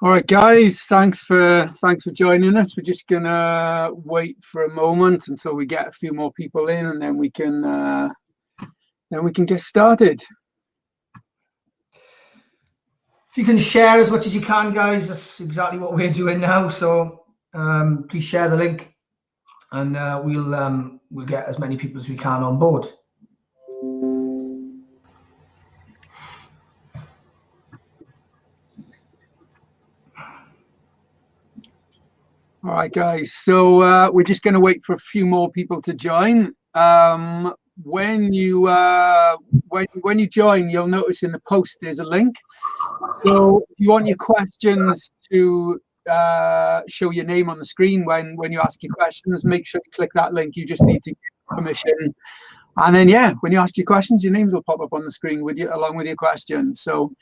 All right, guys, thanks for joining us. We're just gonna wait for a moment until we get a few more people in, and then we can get started. If you can share as much as you can, guys, that's exactly what we're doing now. So please share the link, and we'll get as many people as we can on board. All right, guys. So we're just going to wait for a few more people to join. When you join, you'll notice in the post there's a link. So if you want your questions to show your name on the screen when you ask your questions, make sure you click that link. You just need to give permission, and then when you ask your questions, your names will pop up on the screen with you along with your questions. So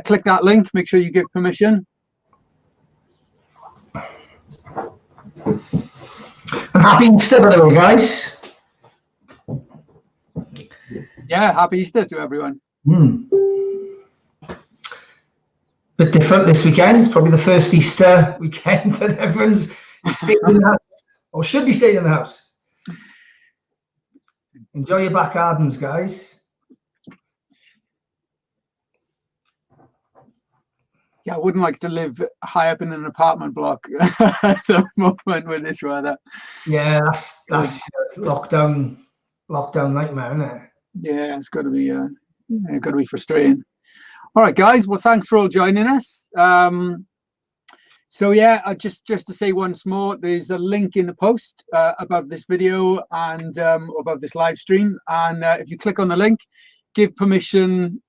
click that link. Make sure you give permission. And happy Easter, by the way, guys. Yeah, happy Easter to everyone. Bit different this weekend. It's probably the first Easter weekend that everyone's staying in the house, or should be staying in the house. Enjoy your back gardens, guys. Yeah, I wouldn't like to live high up in an apartment block at the moment with this weather. Yeah, that's lockdown nightmare, isn't it? Yeah, it's got to be frustrating. All right, guys. Well, thanks for all joining us. Just to say once more, there's a link in the post above this video and above this live stream, and if you click on the link, give permission.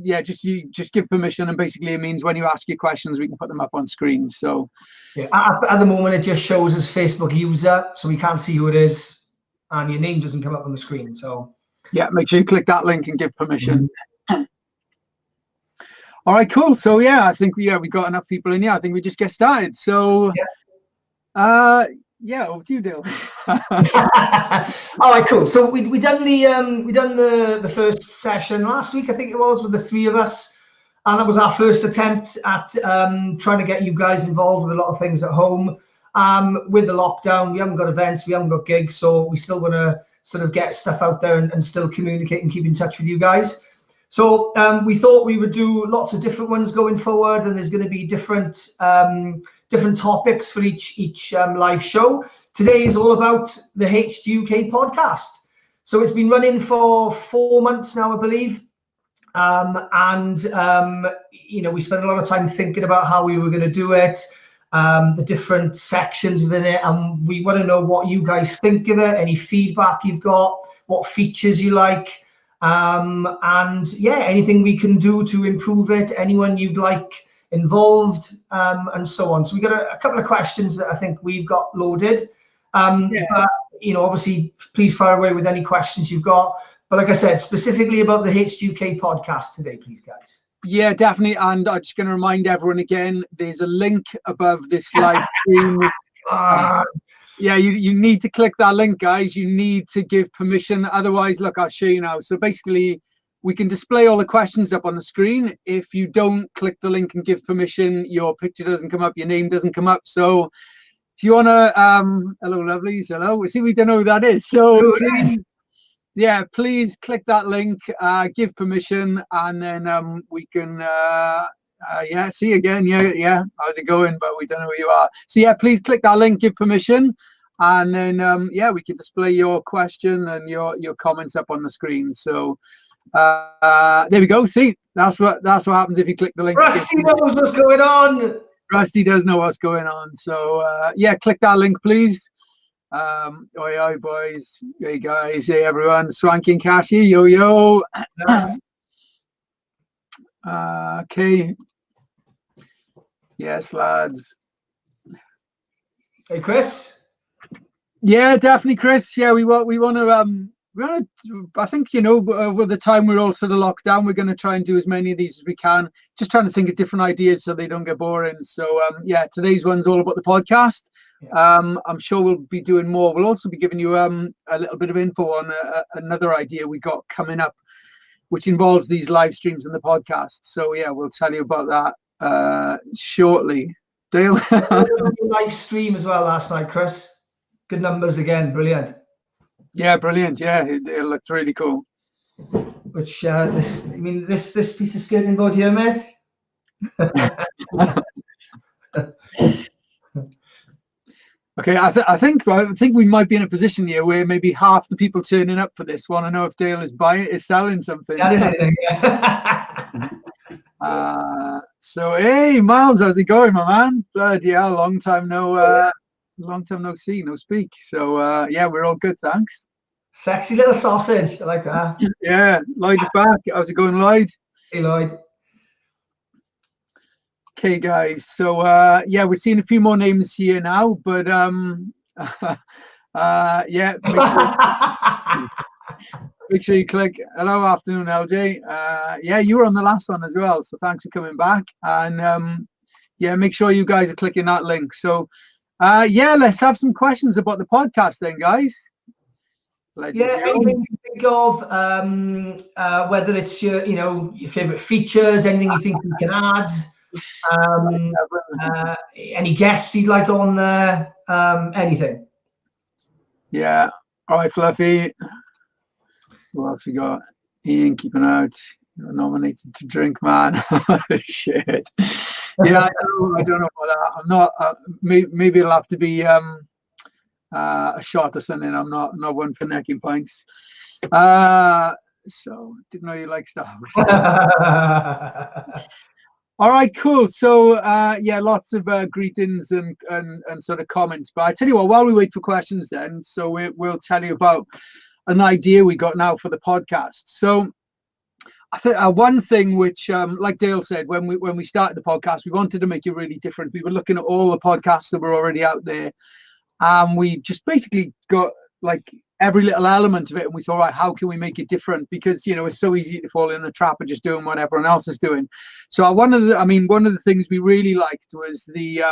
Just give permission, and basically it means when you ask your questions, we can put them up on screen. So at the moment it just shows as Facebook user, so we can't see who it is, and your name doesn't come up on the screen. So make sure you click that link and give permission. All right, cool. So I think we got enough people in here. I think we just get started. So over to you, Dale. All right, cool. So we done the first session last week, I think it was, with the three of us, and that was our first attempt at trying to get you guys involved with a lot of things at home. With the lockdown, we haven't got events, we haven't got gigs, so we still want to sort of get stuff out there and still communicate and keep in touch with you guys. So we thought we would do lots of different ones going forward, and there's going to be different topics for each live show. Today is all about the HDUK podcast. So it's been running for 4 months now, I believe. We spent a lot of time thinking about how we were going to do it, the different sections within it, and we want to know what you guys think of it, any feedback you've got, what features you like. Anything we can do to improve it, anyone you'd like involved, and so on. So we got a couple of questions that I think we've got loaded. But obviously, please fire away with any questions you've got. But like I said, specifically about the HDUK podcast today, please, guys. Yeah, definitely. And I'm just going to remind everyone again, there's a link above this live stream. You need to click that link, guys. You need to give permission. Otherwise, look, I'll show you now. So basically, we can display all the questions up on the screen. If you don't click the link and give permission, your picture doesn't come up, your name doesn't come up. So if you want to, hello, lovelies, hello. See, we don't know who that is. So please click that link, give permission, and then we can... see you again. How's it going? But we don't know who you are. So please click that link, give permission, and then we can display your question and your comments up on the screen. So there we go. See, that's what happens if you click the link. Rusty knows what's going on. Rusty does know what's going on. So click that link, please. Oi, boys. Hey guys, hey everyone. Swanky and Cashy, yo. Okay. Yes, lads. Hey, Chris. Yeah, definitely, Chris. Yeah, we want to. I think over the time we're all sort of locked down, we're going to try and do as many of these as we can. Just trying to think of different ideas so they don't get boring. So today's one's all about the podcast. I'm sure we'll be doing more. We'll also be giving you a little bit of info on another idea we got coming up, which involves these live streams and the podcast. So we'll tell you about that shortly. Dale. Live stream as well last night, Chris. Good numbers again, brilliant. Yeah, brilliant. Yeah, it looked really cool. Which this piece of skirting board here, mate. Okay, I think we might be in a position here where maybe half the people turning up for this want to know if Dale is selling something. Selling anything, so hey, Miles, how's it going, my man? Bloody hell, long time no see, no speak. So yeah, we're all good, thanks. Sexy little sausage, I like that. Yeah, Lloyd is back. How's it going, Lloyd? Hey, Lloyd. Okay, guys. So yeah, we're seeing a few more names here now, but yeah, make sure you click. Hello, afternoon, LJ. Yeah, you were on the last one as well, so thanks for coming back. And yeah, make sure you guys are clicking that link. So yeah, let's have some questions about the podcast then, guys. Yeah, anything you think of, whether it's your favorite features, anything you think we can add, any guests you'd like on there, anything. Yeah. All right, Fluffy. What else we got? Ian keeping out. You're nominated to drink, man. Shit. Yeah, I don't know about that. I'm not. Maybe it'll have to be a shot or something. I'm not one for necking pints. So didn't know you like Star Wars. All right, cool. So yeah, lots of greetings and sort of comments. But I tell you what, while we wait for questions, then, so we'll tell you about an idea we got now for the podcast. So I think one thing which, like Dale said, when we started the podcast, we wanted to make it really different. We were looking at all the podcasts that were already out there, and we just basically got like every little element of it, and we thought, right, how can we make it different? Because it's so easy to fall in the trap of just doing what everyone else is doing. So one of the things we really liked was the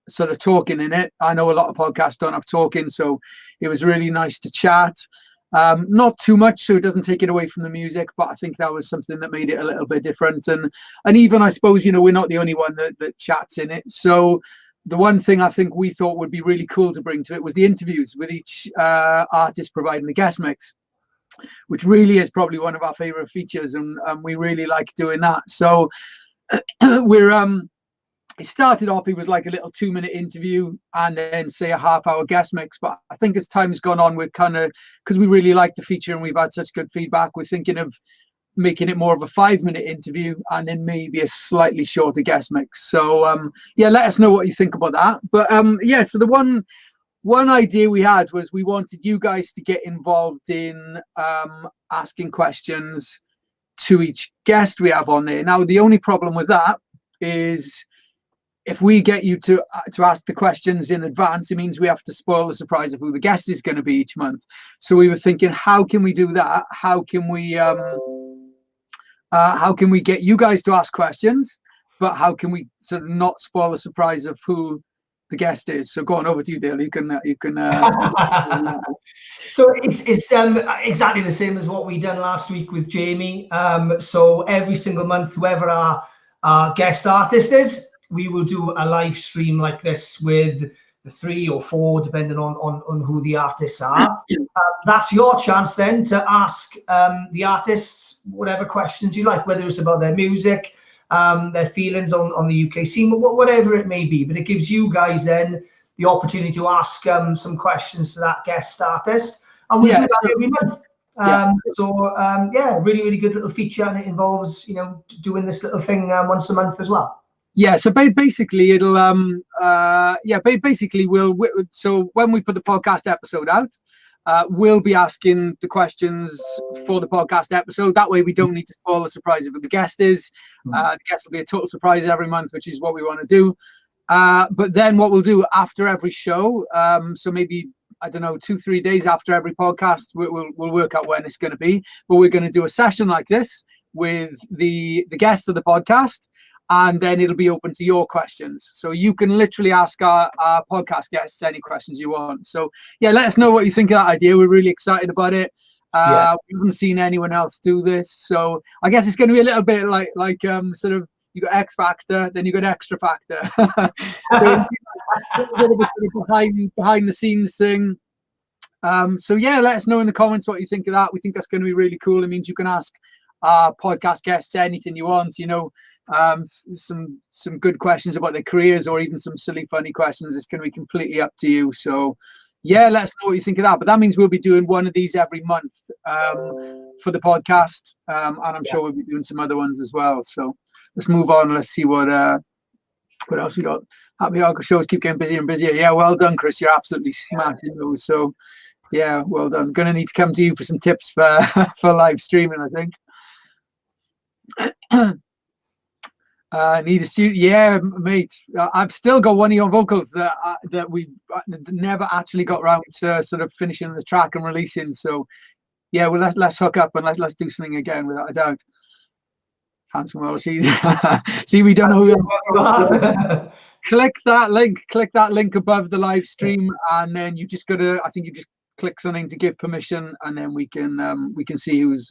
sort of talking in it. I know a lot of podcasts don't have talking, so it was really nice to chat. Not too much, so it doesn't take it away from the music, but I think that was something that made it a little bit different. And even I suppose we're not the only one that chats in it. So the one thing I think we thought would be really cool to bring to it was the interviews with each artist providing the guest mix, which really is probably one of our favorite features, and we really like doing that. So it started off, it was like a little 2-minute interview and then say a half-hour guest mix. But I think as time's gone on, we're kind of, because we really like the feature and we've had such good feedback, we're thinking of making it more of a 5-minute interview and then maybe a slightly shorter guest mix. So yeah, let us know what you think about that. But yeah, so the one idea we had was we wanted you guys to get involved in asking questions to each guest we have on there. Now, the only problem with that is if we get you to ask the questions in advance, it means we have to spoil the surprise of who the guest is going to be each month. So we were thinking, how can we do that? How can we get you guys to ask questions, but how can we sort of not spoil the surprise of who the guest is? So going over to you, Dale. You can. So it's exactly the same as what we done last week with Jamie. So every single month, whoever our guest artist is, we will do a live stream like this with the 3 or 4, depending on who the artists are. That's your chance then to ask the artists whatever questions you like, whether it's about their music, their feelings on the UK scene, whatever it may be. But it gives you guys then the opportunity to ask some questions to that guest artist. And we do that every month. Yeah, really, really good little feature, and it involves, doing this little thing once a month as well. Yeah, so basically it'll so when we put the podcast episode out, we'll be asking the questions for the podcast episode. That way we don't need to spoil the surprise of who the guest is. The guest will be a total surprise every month, which is what we want to do. But then what we'll do after every show, so maybe, I don't know, 2-3 days after every podcast, we'll work out when it's going to be. But we're going to do a session like this with the guest of the podcast, and then it'll be open to your questions. So you can literally ask our podcast guests any questions you want. So yeah, let us know what you think of that idea. We're really excited about it. We haven't seen anyone else do this, so I guess it's going to be a little bit like sort of, you got X Factor, then you got Extra Factor. So, behind the scenes thing. So yeah, let us know in the comments what you think of that. We think that's going to be really cool. It means you can ask our podcast guests anything you want, some good questions about their careers, or even some silly funny questions. It's going to be completely up to you. So yeah, let us know what you think of that. But that means we'll be doing one of these every month for the podcast, and I'm sure we'll be doing some other ones as well. So let's move on. Let's see what else we got. Happy Hardcore shows keep getting busier and busier. Yeah, well done, Chris. You're absolutely smashing those. So yeah, well done. Gonna need to come to you for some tips for for live streaming, I think. Need a studio? Yeah, mate. I've still got one of your vocals that we never actually got around to sort of finishing the track and releasing. So yeah, well let's hook up and let's do something again without a doubt. Handsome Welchies. See, we don't know who you are. Click that link above the live stream, and then you just gotta, I think you just click something to give permission, and then we can see who's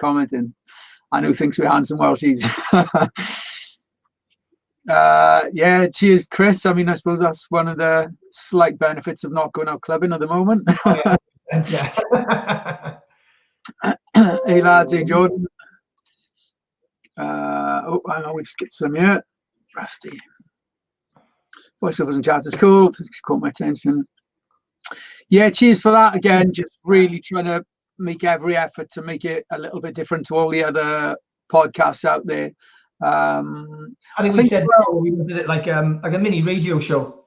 commenting and who thinks we're handsome Welchies. Yeah, cheers, Chris. I mean, I suppose that's one of the slight benefits of not going out clubbing at the moment. Hey lads, hey Jordan. Oh, hang on, we've skipped some here. Rusty. Voiceovers and chat is cool. It's caught my attention. Yeah, cheers for that. Again, just really trying to make every effort to make it a little bit different to all the other podcasts out there. I think we said we did it like a mini radio show.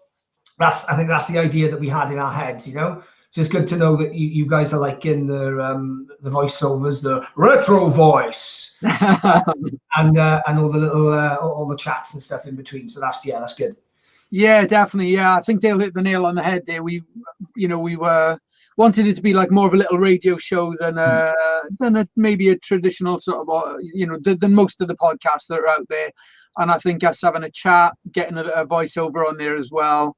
I think that's the idea that we had in our heads, So it's good to know that you guys are like in the voiceovers, the retro voice, and all the little all the chats and stuff in between. So that's good. Yeah, definitely. Yeah, I think Dale hit the nail on the head there. We wanted it to be like more of a little radio show than maybe a traditional sort of than most of the podcasts that are out there. And I think us having a chat, getting a voiceover on there as well.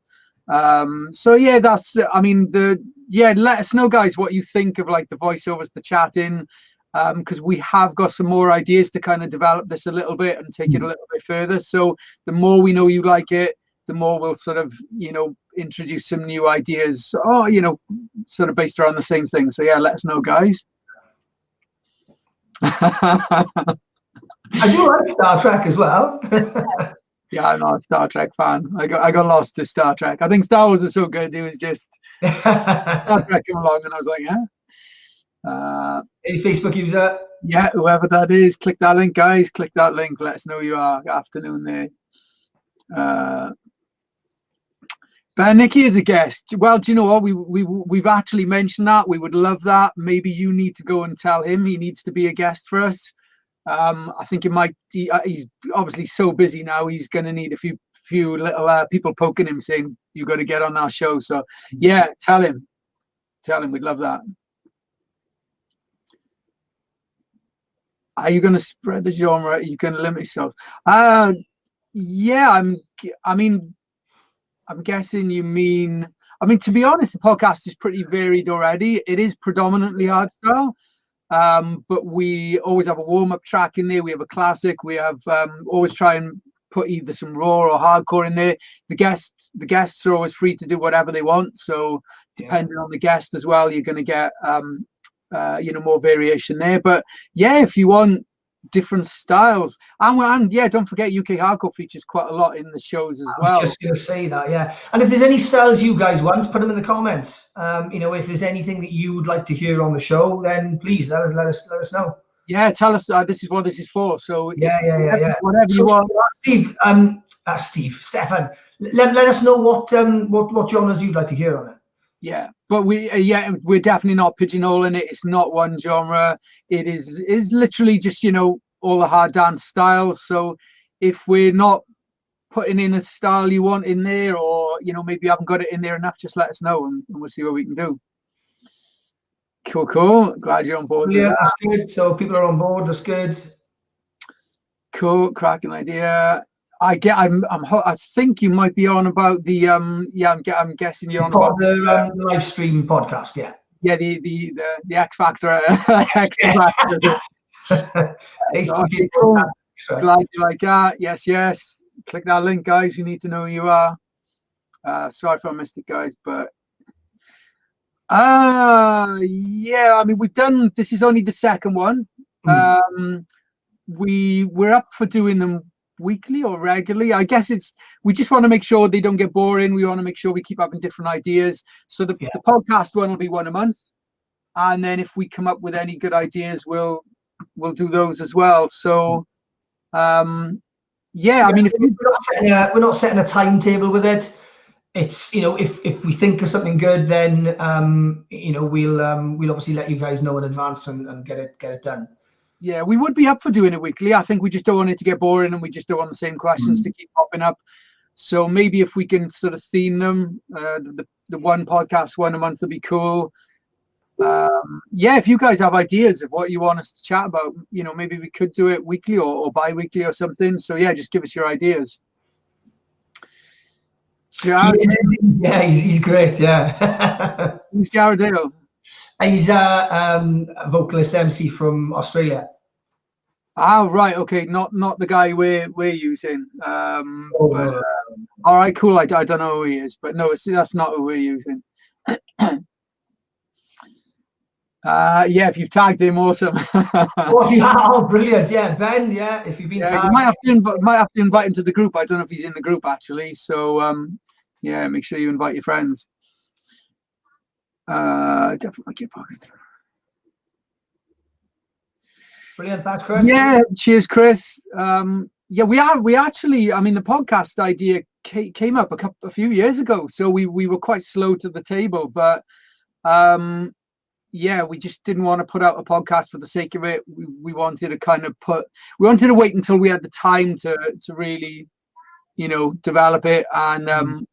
So yeah, let us know, guys, what you think of like the voiceovers, the chatting, because we have got some more ideas to kind of develop this a little bit and take it a little bit further. So the more we know you like it, the more we'll sort of introduce some new ideas, sort of based around the same thing. So yeah, let us know, guys. I do like Star Trek as well. Yeah, I'm not a Star Trek fan. I got lost to Star Trek. I think Star Wars was so good. It was just Star Trek came along, and I was like, yeah. Any Facebook user? Yeah, whoever that is, click that link, guys. Click that link. Let us know you are. Good afternoon there. But Nikki is a guest. Well, do you know what? We've actually mentioned that. We would love that. Maybe you need to go and tell him he needs to be a guest for us. I think it might. He's obviously so busy now. He's going to need a few little people poking him, saying you got to get on our show. So yeah, tell him. We'd love that. Are you going to spread the genre? Are you going to limit yourself? Yeah, I'm guessing you mean. I mean, to be honest, the podcast is pretty varied already. It is predominantly hardstyle. But we always have a warm-up track in there. We have a classic. We have always try and put either some raw or hardcore in there. The guests are always free to do whatever they want. So depending on the guest as well, you're going to get more variation there. But yeah, if you want different styles, and yeah, don't forget UK Hardcore features quite a lot in the shows as well. I was just going to say that, yeah. And if there's any styles you guys want, put them in the comments. If there's anything that you would like to hear on the show, then please let us know. Yeah, tell us. This is what this is for. So yeah. Whatever you want, Stefan. Let us know what genres you'd like to hear on it. Yeah, but we're definitely not pigeonholing it. It's not one genre. It is literally just all the hard dance styles. So if we're not putting in a style you want in there, or maybe you haven't got it in there enough, just let us know and we'll see what we can do. Cool. Glad you're on board. Yeah, that's good. So people are on board. That's good. Cool, cracking idea. I think you might be on about the I'm guessing you're on about the live stream podcast. Yeah, the X Factor. X Factor. Glad you like that. Yes. Click that link, guys. You need to know who you are. Sorry if I missed it, guys, but yeah, I mean, we've done, this is only the second one. We're up for doing them weekly or regularly. I guess we just want to make sure they don't get boring. We want to make sure we keep having different ideas. So the podcast one will be one a month, and then if we come up with any good ideas, we'll do those as well. So I mean, if we're not setting a timetable with it. It's, if we think of something good, then we'll obviously let you guys know in advance and get it done. Yeah, we would be up for doing it weekly. I think we just don't want it to get boring, and we just don't want the same questions to keep popping up. So maybe if we can sort of theme them, the one podcast, one a month would be cool. If you guys have ideas of what you want us to chat about, maybe we could do it weekly or bi-weekly or something. So yeah, just give us your ideas. Jared? Yeah, he's great. Yeah. Who's Jared Hale? He's a vocalist MC from Australia. Oh, right. Okay. Not the guy we're using. All right, cool. I don't know who he is, but no, that's not who we're using. If you've tagged him, awesome. Brilliant. Yeah, Ben. Yeah, if you've been tagged, you might have to invite him to the group. I don't know if he's in the group actually. So make sure you invite your friends. Definitely like your podcast. Brilliant, thanks, Chris. Yeah, cheers, Chris. We actually, I mean, the podcast idea came up a few years ago, so we were quite slow to the table, but we just didn't want to put out a podcast for the sake of it. We wanted to wait until we had the time to really develop it, and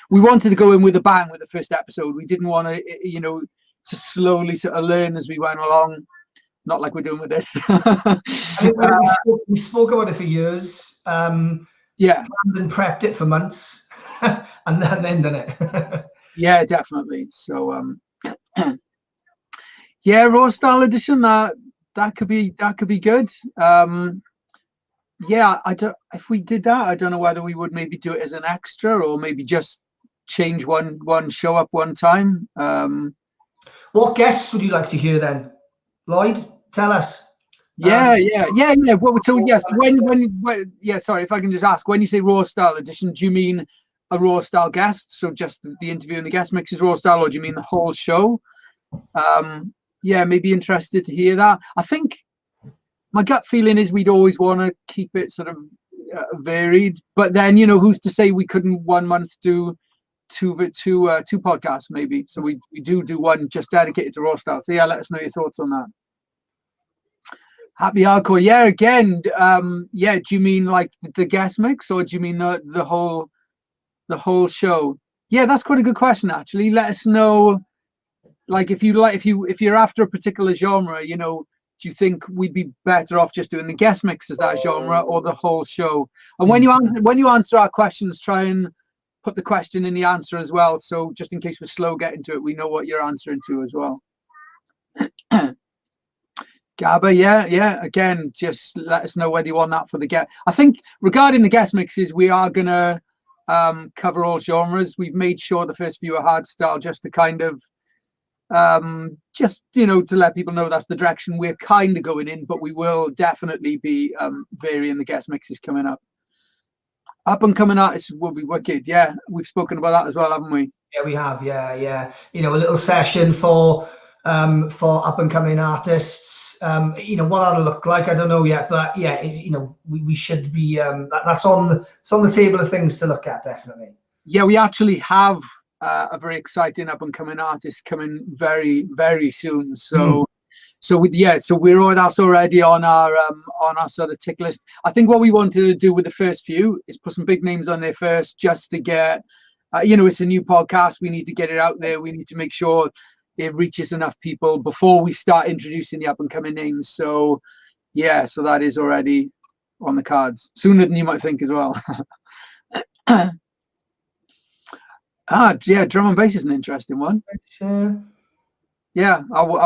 we wanted to go in with a bang with the first episode. We didn't want to to slowly sort of learn as we went along, not like we're doing with this. We spoke about it for years, and prepped it for months and then done it. Yeah, definitely. So raw style edition, that could be good. If we did that, I don't know whether we would maybe do it as an extra or maybe just change one show up one time. What guests would you like to hear then, Lloyd? Tell us. Well, so yes, sorry, if I can just ask, when you say raw style edition, do you mean a raw style guest, so just the interview and the guest mix is raw style, or do you mean the whole show? Maybe interested to hear that. I think my gut feeling is we'd always want to keep it sort of varied, but then who's to say we couldn't 1 month do two podcasts maybe? So we do one just dedicated to raw style. So let us know your thoughts on that. Happy Hardcore. Yeah, again, do you mean like the guest mix, or do you mean the whole show? Yeah, that's quite a good question actually. Let us know, like, if you're after a particular genre, do you think we'd be better off just doing the guest mix as that genre, or the whole show? And when you answer our questions, try and put the question in the answer as well, so just in case we're slow getting to it, we know what you're answering to as well. Gabba, again, just let us know whether you want that for the guest. I think regarding the guest mixes, we are gonna cover all genres. We've made sure the first few are hardstyle, just to kind of to let people know that's the direction we're kind of going in, but we will definitely be varying the guest mixes coming up. Up and coming artists will be wicked. Yeah, we've spoken about that as well, haven't we? Yeah, we have. Yeah. A little session for up and coming artists. What that'll look like, I don't know yet, but we should be. That's on the table of things to look at, definitely. Yeah, we actually have a very exciting up and coming artist coming very, very soon. So that's already on our sort of tick list. I think what we wanted to do with the first few is put some big names on there first, just to get, it's a new podcast. We need to get it out there. We need to make sure it reaches enough people before we start introducing the up and coming names. So that is already on the cards, sooner than you might think as well. Drum and bass is an interesting one. I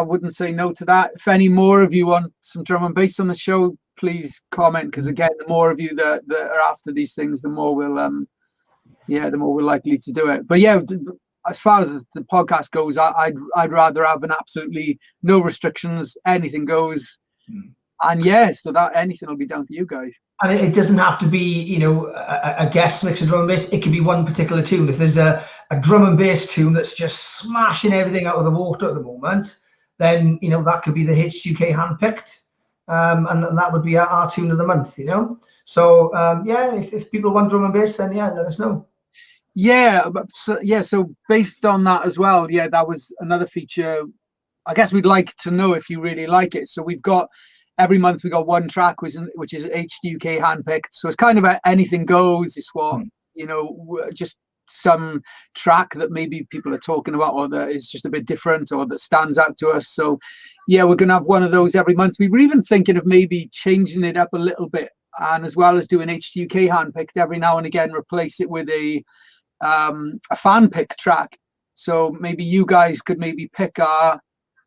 wouldn't say no to that. If any more of you want some drum and bass on the show, please comment, because again, the more of you that are after these things, the more we'll the more we're likely to do it. But yeah, as far as the podcast goes, I'd rather have an absolutely no restrictions, anything goes. And yeah, so that anything will be down to you guys. And it doesn't have to be, you know, a guest mix of drum and bass. It could be one particular tune. If there's a drum and bass tune that's just smashing everything out of the water at the moment, then, you know, that could be the HDUK handpicked. And that would be our tune of the month, you know. So yeah, if people want drum and bass, then yeah, let us know. Yeah, so based on that as well, yeah, that was another feature. I guess we'd like to know if you really like it. So we've got every month we got one track which is HDUK handpicked. So it's kind of anything goes. It's what you know, just some track that maybe people are talking about, or that is just a bit different, or that stands out to us. So yeah, we're gonna have one of those every month. We were even thinking of maybe changing it up a little bit, and as well as doing HDUK handpicked, every now and again replace it with a fan pick track. So maybe you guys could maybe pick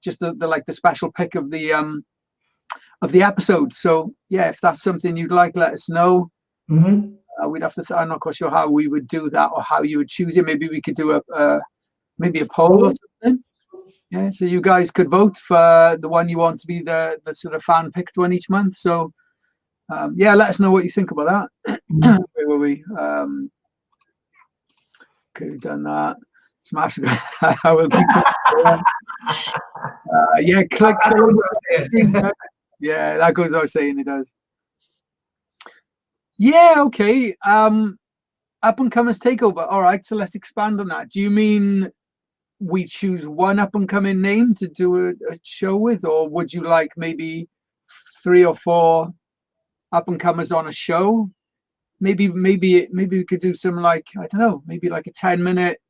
just the special pick of the episode. So yeah, if that's something you'd like, let us know. We'd have to I'm not quite sure how we would do that, or how you would choose it. Maybe we could do maybe a poll or something. Yeah, so you guys could vote for the one you want to be the sort of fan picked one each month. So yeah, let us know what you think about that. Where were we? Okay, we've done that. Smash it. I will keep yeah, click. Yeah, that goes without saying, it does. Yeah, okay. Up and comers takeover. All right, so let's expand on that. Do you mean we choose one up and coming name to do a show with, or would you like maybe 3 or 4 up and comers on a show? Maybe we could do some, like, I don't know, maybe like a 10-minute.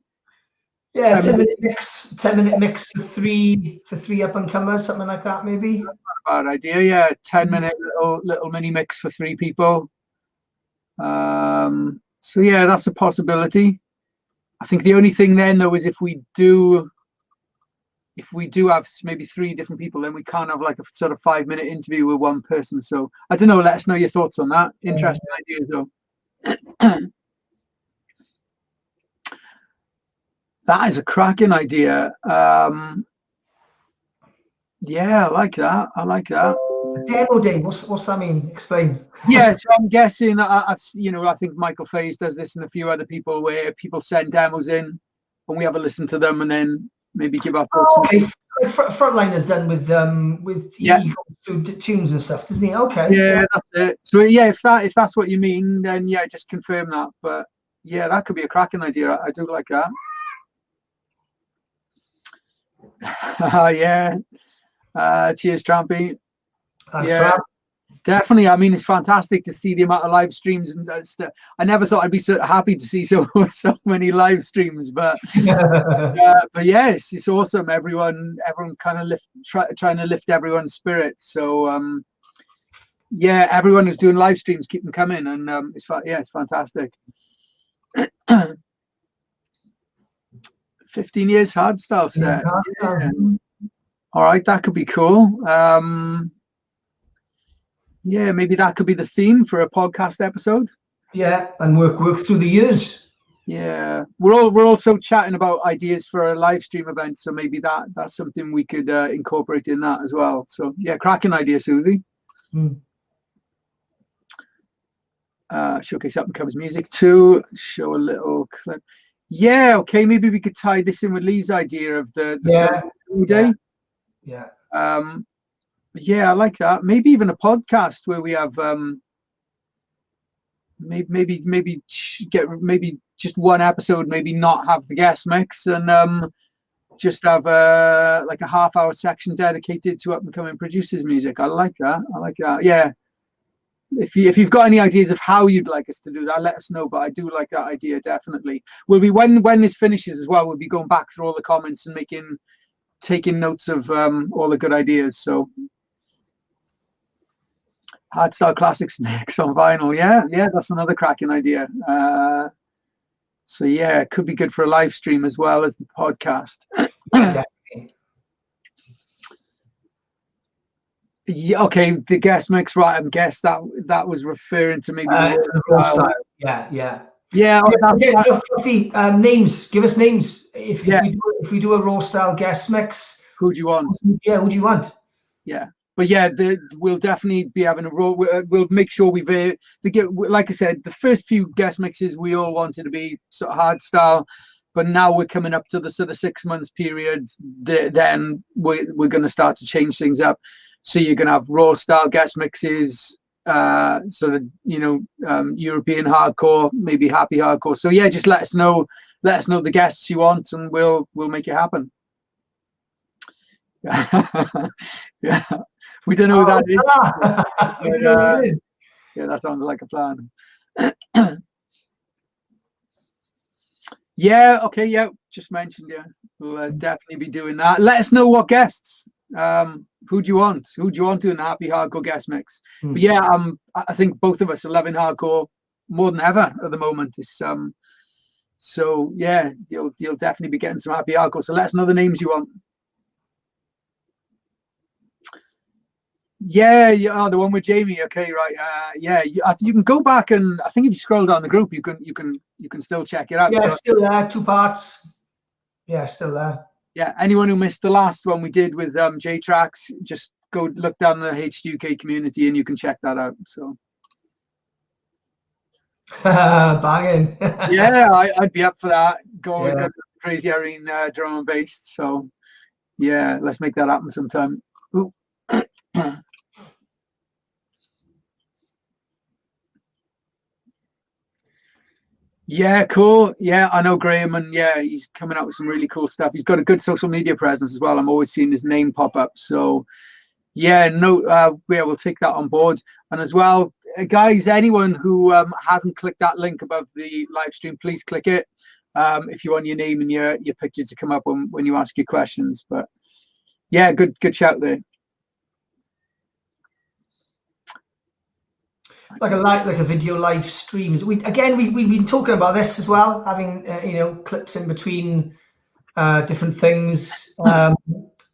Yeah, 10-minute mix. 10-minute mix for three up and comers, something like that, maybe. That's not a bad idea. Yeah, 10-minute little mini mix for 3 people. So yeah, that's a possibility. I think the only thing then though is if we do have maybe 3 different people, then we can't have like a sort of 5-minute interview with one person. So I don't know. Let us know your thoughts on that. Interesting ideas though. That is a cracking idea. Yeah, I like that. Demo day. What's that mean? Explain. Yeah, so I'm guessing I think Michael Faze does this and a few other people, where people send demos in and we have a listen to them and then maybe give our thoughts. Okay, Frontliner's done with tunes and stuff, doesn't he? Okay. Yeah, that's it. So yeah, if that's what you mean, then yeah, just confirm that. But yeah, that could be a cracking idea. I do like that. Yeah. Cheers, Trampy. Thanks, Tramp. Definitely. I mean, it's fantastic to see the amount of live streams and stuff. I never thought I'd be so happy to see so many live streams, but but yes, it's awesome. Everyone kind of trying to lift everyone's spirits. So yeah, everyone who's doing live streams, keep them coming, and it's fantastic. 15 years hardstyle set. Yeah. All right, that could be cool. Yeah, maybe that could be the theme for a podcast episode. Yeah, and work through the years. Yeah, we're also chatting about ideas for a live stream event, so maybe that's something we could incorporate in that as well. So yeah, cracking idea, Susie. Showcase up and covers music too. Show a little clip. Yeah, okay, maybe we could tie this in with Lee's idea of the day. Yeah. Yeah, I like that. Maybe even a podcast where we have maybe just one episode, maybe not have the guest mix, and just have like a half-hour section dedicated to up and coming producers' music. I like that. Yeah. If you've got any ideas of how you'd like us to do that, let us know. But I do like that idea, definitely. We'll be when this finishes as well. We'll be going back through all the comments and taking notes of all the good ideas. So hardstyle classics mix on vinyl. Yeah, that's another cracking idea. So yeah, it could be good for a live stream as well as the podcast. Definitely. Yeah, okay, the guest mix, right? I guess that was referring to maybe The raw style. Yeah, yeah. yeah, Okay, so Fluffy, names. Give us names. If yeah. if we do a raw style guest mix, Who do you want? yeah, who do you want? Yeah, but yeah, we'll definitely be having a roll. We'll make sure we've like I said, the first few guest mixes we all wanted to be sort of hard style, but now we're coming up to the sort of 6 months period. Then we're going to start to change things up. So you're going to have raw style guest mixes, sort of European hardcore, maybe happy hardcore. So yeah, just let us know the guests you want, and we'll make it happen. Yeah, we don't know who that is. But, yeah, that sounds like a plan. Yeah, okay, yeah, just mentioned. Yeah, we'll definitely be doing that. Let us know what guests. Who do you want? Who do you want doing the happy hardcore guest mix? But yeah, I think both of us are loving hardcore more than ever at the moment. It's so yeah, you'll definitely be getting some happy hardcore. So let us know the names you want. Yeah, the one with Jamie. Okay, right. Yeah, you can go back, and I think if you scroll down the group, you can still check it out. Yeah, So, still there, 2 parts. Yeah, still there. yeah, anyone who missed the last one we did with J Tracks, just go look down the HDUK community, and you can check that out. So, Banging. yeah, I'd be up for that. Go Yeah. Crazy Irene drum and bass. So, yeah, let's make that happen sometime. Ooh. Yeah, cool. Yeah, I know Graham, and yeah, he's coming out with some really cool stuff. He's got a good social media presence as well. I'm always seeing his name pop up. So, yeah, no, yeah, we'll take that on board. And as well, guys, anyone who hasn't clicked that link above the live stream, please click it if you want your name and your picture to come up when you ask your questions. But yeah, good shout there. Like a video live streams. We've been talking about this as well, having clips in between different things. I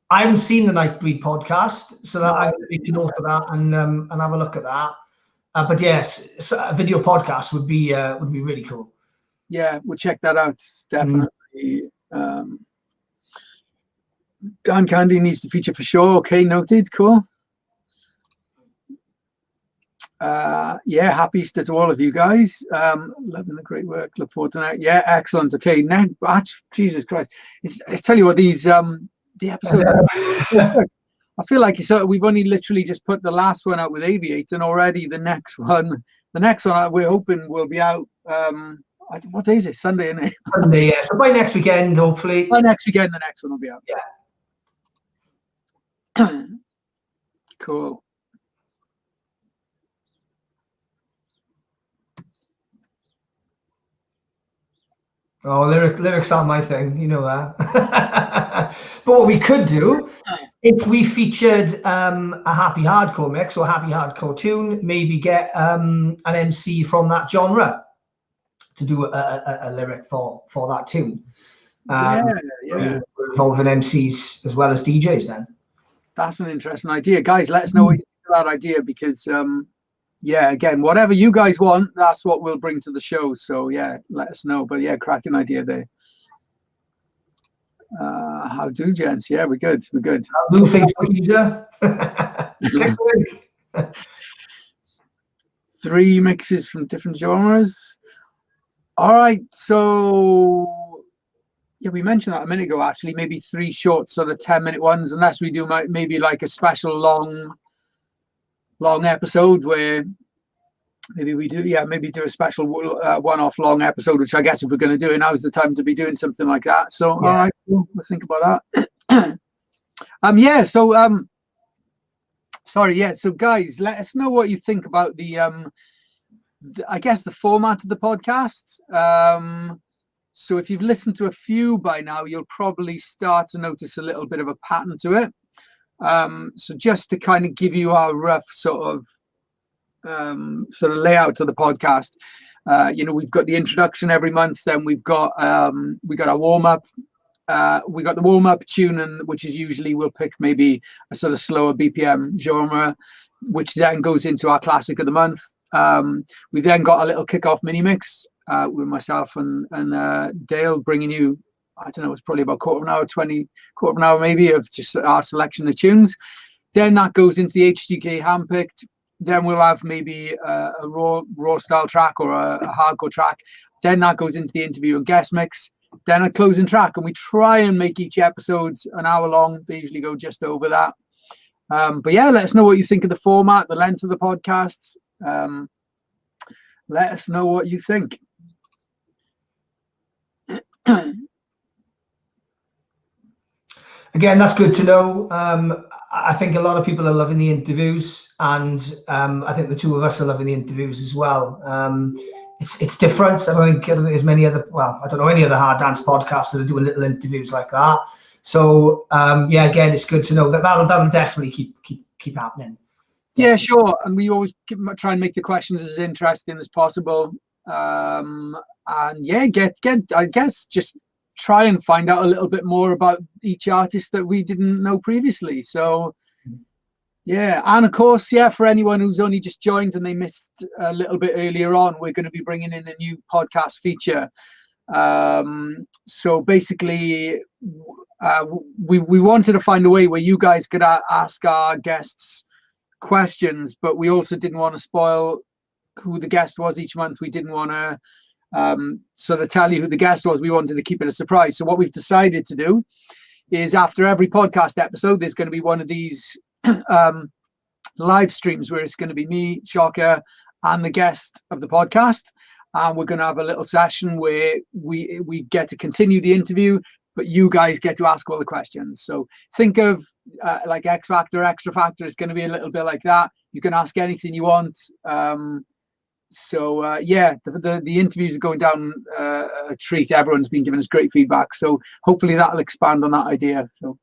haven't seen the Nightbreed podcast, so that I'm going to make a note of that and have a look at that. But yes, a video podcast would be really cool. Yeah, we'll check that out definitely. Dan Candy needs to feature for sure. Okay, noted. Cool. Yeah, happy Easter to all of you guys. Loving the great work. Look forward to that. Yeah, excellent. Okay, now, Jesus Christ, it's tell you what, these the episodes. I feel like we've only literally just put the last one out with Aviate, and already the next one we're hoping will be out. What day is it? Sunday, isn't it? Sunday, yeah. So by next weekend, hopefully. By next weekend, the next one will be out. Yeah. Cool. Oh, lyrics aren't my thing, you know that. But what we could do, if we featured a happy hardcore mix or happy hardcore tune, maybe get an MC from that genre to do a lyric for that tune. Yeah. Involving MCs as well as DJs then. That's an interesting idea. Guys, let us know what you think of that idea, because yeah, again, whatever you guys want, that's what we'll bring to the show. So yeah, let us know. But yeah, cracking idea there. How do, gents? Yeah, we're good. How do Facebook user? 3 mixes from different genres. All right, so yeah, we mentioned that a minute ago. Actually, maybe 3 short, sort of 10-minute ones, unless we do maybe like a special long episode where maybe do a special one-off long episode, which I guess if we're going to do it, now's the time to be doing something like that. So all right, we'll think about that. Yeah, so sorry, yeah, so guys, let us know what you think about the I guess the format of the podcast. So if you've listened to a few by now, you'll probably start to notice a little bit of a pattern to it. So just to kind of give you our rough sort of layout of the podcast, we've got the introduction every month, then we've got our warm-up, we got the warm-up tune, and which is usually we'll pick maybe a sort of slower BPM genre, which then goes into our classic of the month. We then got a little kick-off mini mix with myself and Dale, bringing you, I don't know, it's probably about quarter of an hour maybe, of just our selection of tunes. Then that goes into the HDUK handpicked. Then we'll have maybe a raw style track or a hardcore track. Then that goes into the interview and guest mix. Then a closing track, and we try and make each episode an hour long. They usually go just over that. But yeah, let us know what you think of the format, the length of the podcasts. Let us know what you think. Again, that's good to know. I think a lot of people are loving the interviews, and I think the two of us are loving the interviews as well. It's different. I don't think there's many other, well, I don't know any other hard dance podcasts that are doing little interviews like that. So yeah, again, it's good to know that that'll definitely keep happening. Yeah, sure. And we always try and make the questions as interesting as possible. And yeah, I guess just try and find out a little bit more about each artist that we didn't know previously. So yeah, and of course, yeah, for anyone who's only just joined and they missed a little bit earlier on, we're going to be bringing in a new podcast feature. So basically, we wanted to find a way where you guys could ask our guests questions, but we also didn't want to spoil who the guest was each month. We didn't want to sort of tell you who the guest was. We wanted to keep it a surprise. So what we've decided to do is, after every podcast episode, there's going to be one of these live streams where it's going to be me, Shocker, and the guest of the podcast, and we're going to have a little session where we get to continue the interview, but you guys get to ask all the questions. So think of like X Factor, Extra Factor is going to be a little bit like that. You can ask anything you want. So yeah, the interviews are going down a treat. Everyone's been giving us great feedback, so hopefully that'll expand on that idea. So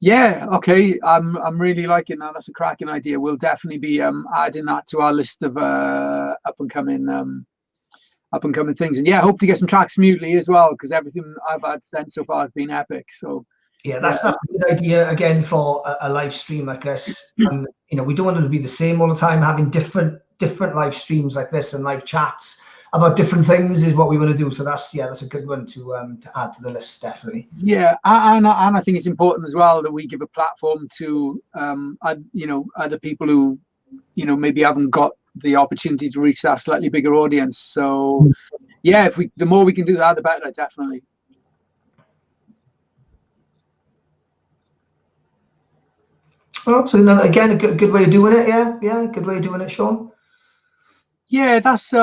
yeah, okay, I'm really liking that. That's a cracking idea. We'll definitely be adding that to our list of up and coming things. And yeah, hope to get some tracks from Mutely as well, because everything I've had sent so far has been epic. So yeah, that's a good idea again for a live stream like this. And you know, we don't want it to be the same all the time. Having different live streams like this and live chats about different things is what we want to do. So that's a good one to add to the list, definitely. Yeah, and I think it's important as well that we give a platform to other people who maybe haven't got the opportunity to reach that slightly bigger audience. So yeah, the more we can do that, the better, definitely. Oh, so again, a good way of doing it. Yeah, good way of doing it, Sean. Yeah, that's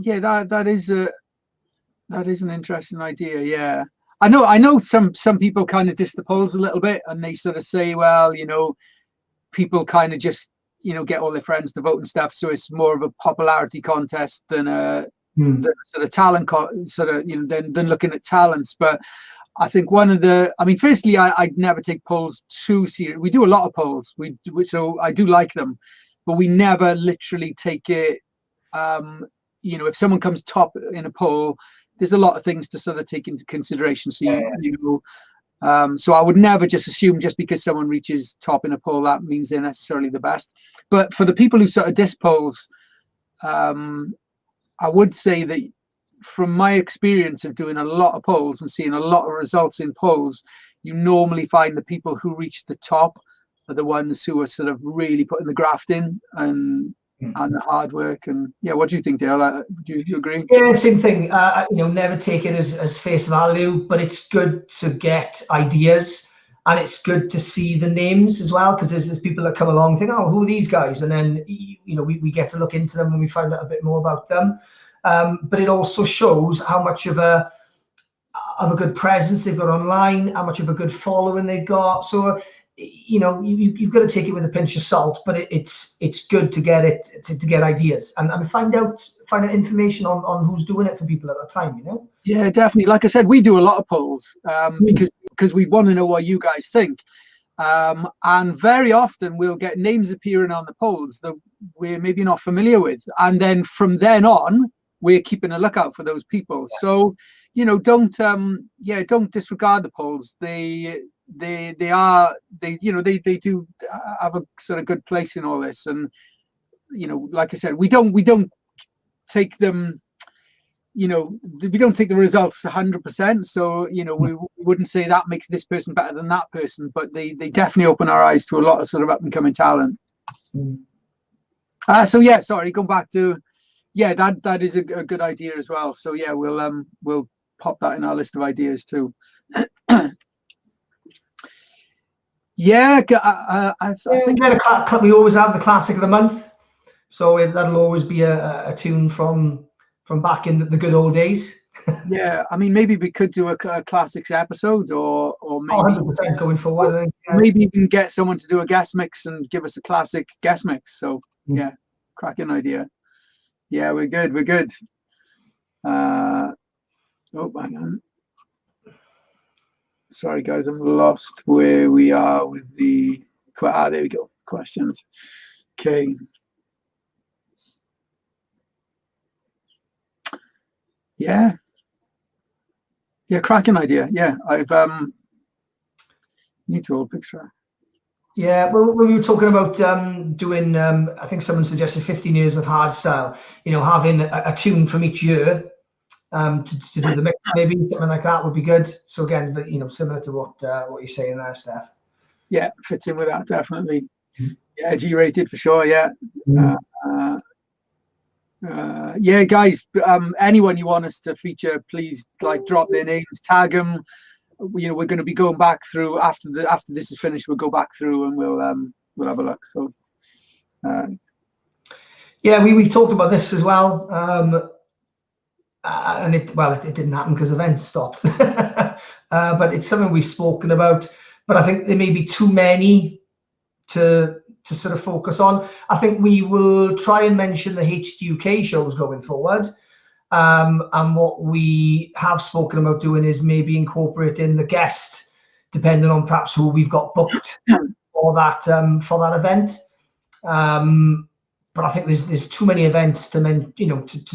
yeah, that is an interesting idea. Yeah, I know some people kind of diss the polls a little bit, and they sort of say, well, people kind of just get all their friends to vote and stuff, so it's more of a popularity contest than a sort of talent than looking at talents. But I think firstly, I'd never take polls too serious. We do a lot of polls, so I do like them, but we never literally take it. If someone comes top in a poll, there's a lot of things to sort of take into consideration. So so I would never just assume just because someone reaches top in a poll that means they're necessarily the best. But for the people who sort of diss polls, I would say that from my experience of doing a lot of polls and seeing a lot of results in polls, you normally find the people who reach the top are the ones who are sort of really putting the graft in and the hard work. And yeah, what do you think, Dale? Do you agree? Yeah, same thing. Never take it as face value, but it's good to get ideas, and it's good to see the names as well, because there's people that come along and think, oh, who are these guys? And then we get to look into them and we find out a bit more about them. But it also shows how much of a good presence they've got online, how much of a good following they've got. So you've got to take it with a pinch of salt, but it's good to get it to get ideas and find out information on who's doing it for people at a time. Yeah, definitely. Like I said, we do a lot of polls because we want to know what you guys think, and very often we'll get names appearing on the polls that we're maybe not familiar with, and then from then on we're keeping a lookout for those people. So, you know, don't disregard the polls. They do have a sort of good place in all this. And, you know, like I said, we don't take them, you know, we don't take the results 100%. So, you know, we wouldn't say that makes this person better than that person, but they definitely open our eyes to a lot of sort of up and coming talent. So yeah, sorry, going back to, yeah, that is a good idea as well. So yeah, we'll pop that in our list of ideas too. Yeah, I think we always have the classic of the month, so that'll always be a tune from back in the good old days. Yeah, I mean, maybe we could do a classics episode, or maybe 100% going forward. I think, maybe we can get someone to do a guest mix and give us a classic guest mix. So yeah, cracking idea. Yeah, we're good. Oh, hang on. Sorry, guys, I'm lost where we are with the. There we go. Questions. Okay. Yeah, cracking idea. Yeah, I've need to hold picture. Yeah, well, we were talking about doing. I think someone suggested 15 years of hardstyle. You know, having a tune from each year to do the mix, maybe something like that would be good. So again, but you know, similar to what you're saying there, Steph. Yeah, fits in with that definitely. Yeah, G-rated for sure. Yeah. Yeah, guys, anyone you want us to feature, please like drop their names, tag them. You know, we're going to be going back through after this is finished. We'll go back through and we'll have a look. So yeah, we've talked about this as well, and it didn't happen because events stopped. But it's something we've spoken about. But I think there may be too many to sort of focus on. I think we will try and mention the HDUK shows going forward. And what we have spoken about doing is maybe incorporating the guest, depending on perhaps who we've got booked for that event. But I think there's too many events to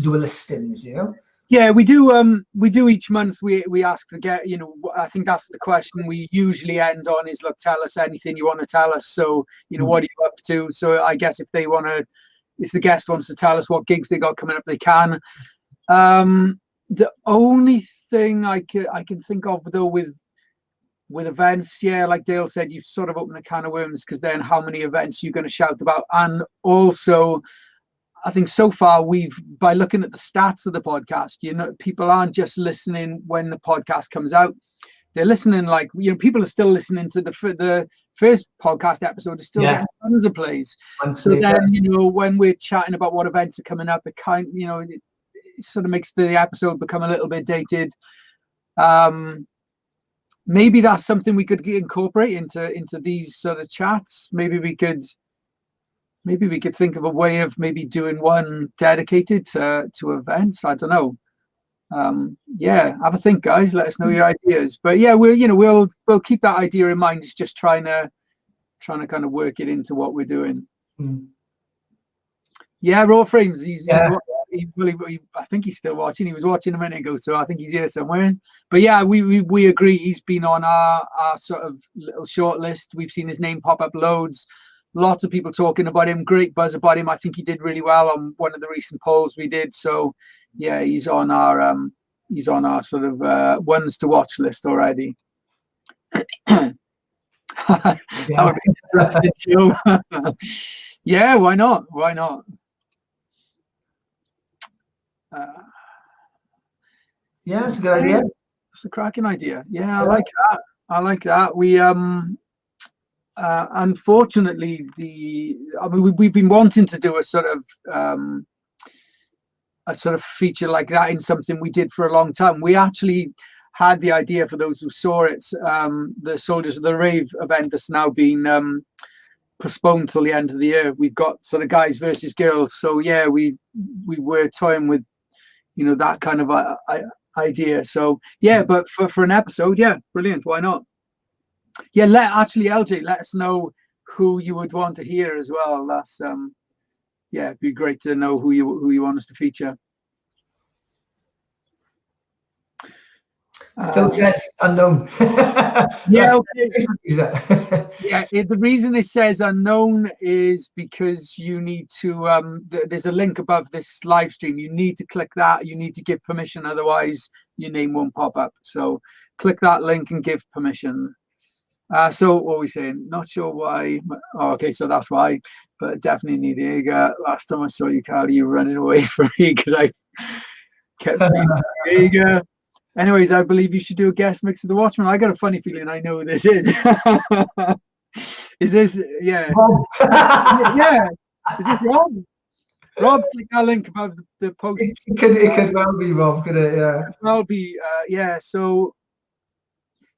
do a listings, you know. Yeah, we do each month. We ask the guest. You know, I think that's the question we usually end on is, look, tell us anything you want to tell us. So, you know, what are you up to? So I guess if the guest wants to tell us what gigs they got coming up, they can. The only thing I can think of though with events, yeah, like Dale said, you've sort of opened a can of worms, because then how many events you're going to shout about. And also, I think so far by looking at the stats of the podcast, you know, people aren't just listening when the podcast comes out. They're listening, like, you know, people are still listening to the first podcast episode, is still getting tons of plays. So then, you know, when we're chatting about what events are coming up, it sort of makes the episode become a little bit dated. Maybe that's something we could incorporate into these sort of chats. Maybe we could think of a way of maybe doing one dedicated to events. I don't know. Yeah, have a think, guys. Let us know your ideas. But yeah, we'll keep that idea in mind. It's just trying to kind of work it into what we're doing. Yeah, Raw Frames. I think he's still watching. He was watching a minute ago, so I think he's here somewhere. But yeah, we agree. He's been on our sort of little short list. We've seen his name pop up loads. Lots of people talking about him. Great buzz about him. I think he did really well on one of the recent polls we did. So yeah, he's on our sort of ones to watch list already. That would be an interesting show. Yeah, why not? Yeah, it's a good idea. It's a cracking idea. Yeah, I like that. We unfortunately, we've been wanting to do a sort of feature like that in something we did for a long time. We actually had the idea, for those who saw it, the Soldiers of the Rave event that's now been postponed till the end of the year. We've got sort of guys versus girls. So yeah, we were toying with, you know, that kind of idea. So yeah, but for an episode, yeah, brilliant. Why not? Yeah, LJ, let us know who you would want to hear as well. That's yeah, it'd be great to know who you want us to feature. Still says unknown. Yeah, okay. Yeah, the reason it says unknown is because you need to there's a link above this live stream. You need to click that. You need to give permission, otherwise your name won't pop up. So click that link and give permission. So what are we saying? Not sure why. Oh, okay, so that's why. But definitely need Jaeger. Last time I saw you, Carly, you running away from me because I kept Jaeger. Anyways, I believe you should do a guest mix of The Watchmen. I got a funny feeling I know who this is. Is this, yeah. Yeah. Is this Rob? Rob, click that link above the post. It could well be Rob, could it? Yeah. It could well be, yeah. So,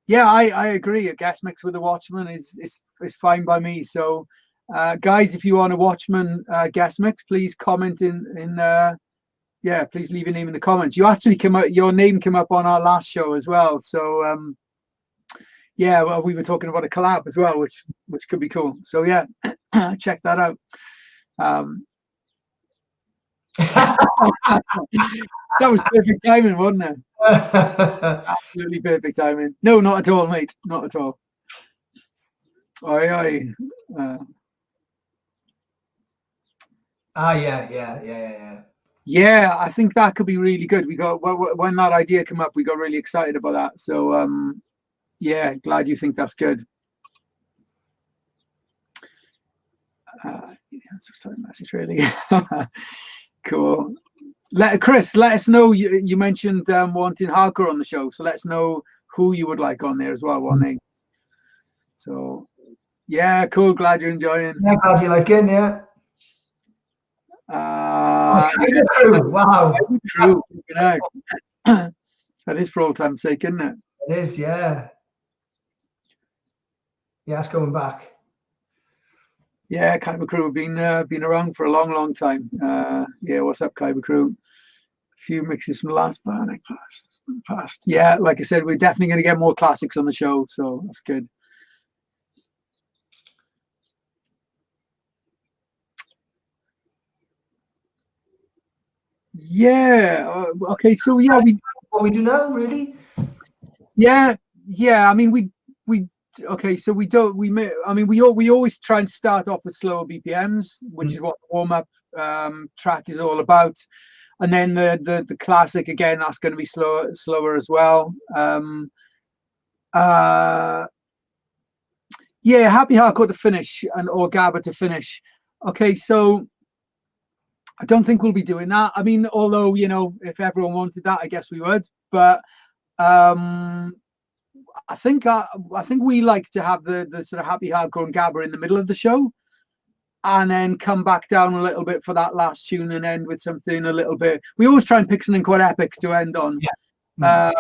yeah, I agree. A guest mix with The Watchmen is fine by me. So, guys, if you want a Watchmen guest mix, please comment yeah, please leave your name in the comments. You actually your name came up on our last show as well. So yeah, well, we were talking about a collab as well, which could be cool. So yeah, check that out. That was perfect timing, wasn't it? Absolutely perfect timing. No, not at all, mate. Not at all. Oi. Yeah. Yeah, I think that could be really good. We got when that idea came up, we got really excited about that. So yeah, glad you think that's good. Message really. Cool. Chris, let us know. You mentioned wanting hardcore on the show, so let us know who you would like on there as well. One name. So yeah, cool. Glad you're enjoying. Yeah, glad you like it. Yeah. Wow. True. That is for all time's sake, isn't it? It is, yeah. Yeah, it's going back. Yeah, Kyber Crew have been around for a long time. Yeah, what's up, Kyber Crew? A few mixes from the last past. Yeah, like I said, we're definitely going to get more classics on the show, so that's good. Yeah. Okay. So yeah, what we do now, really. Yeah. I mean, we. Okay. So we don't. I mean, we always try and start off with slower BPMs, which is what the warm up track is all about, and then the classic again. That's going to be slower as well. Yeah, Happy Hardcore to finish or Gabba to finish. Okay, so. I don't think we'll be doing that. I mean, although, you know, if everyone wanted that, I guess we would. But I think we like to have the sort of Happy Hardcore and Gabba in the middle of the show, and then come back down a little bit for that last tune and end with something a little bit. We always try and pick something quite epic to end on. Yeah.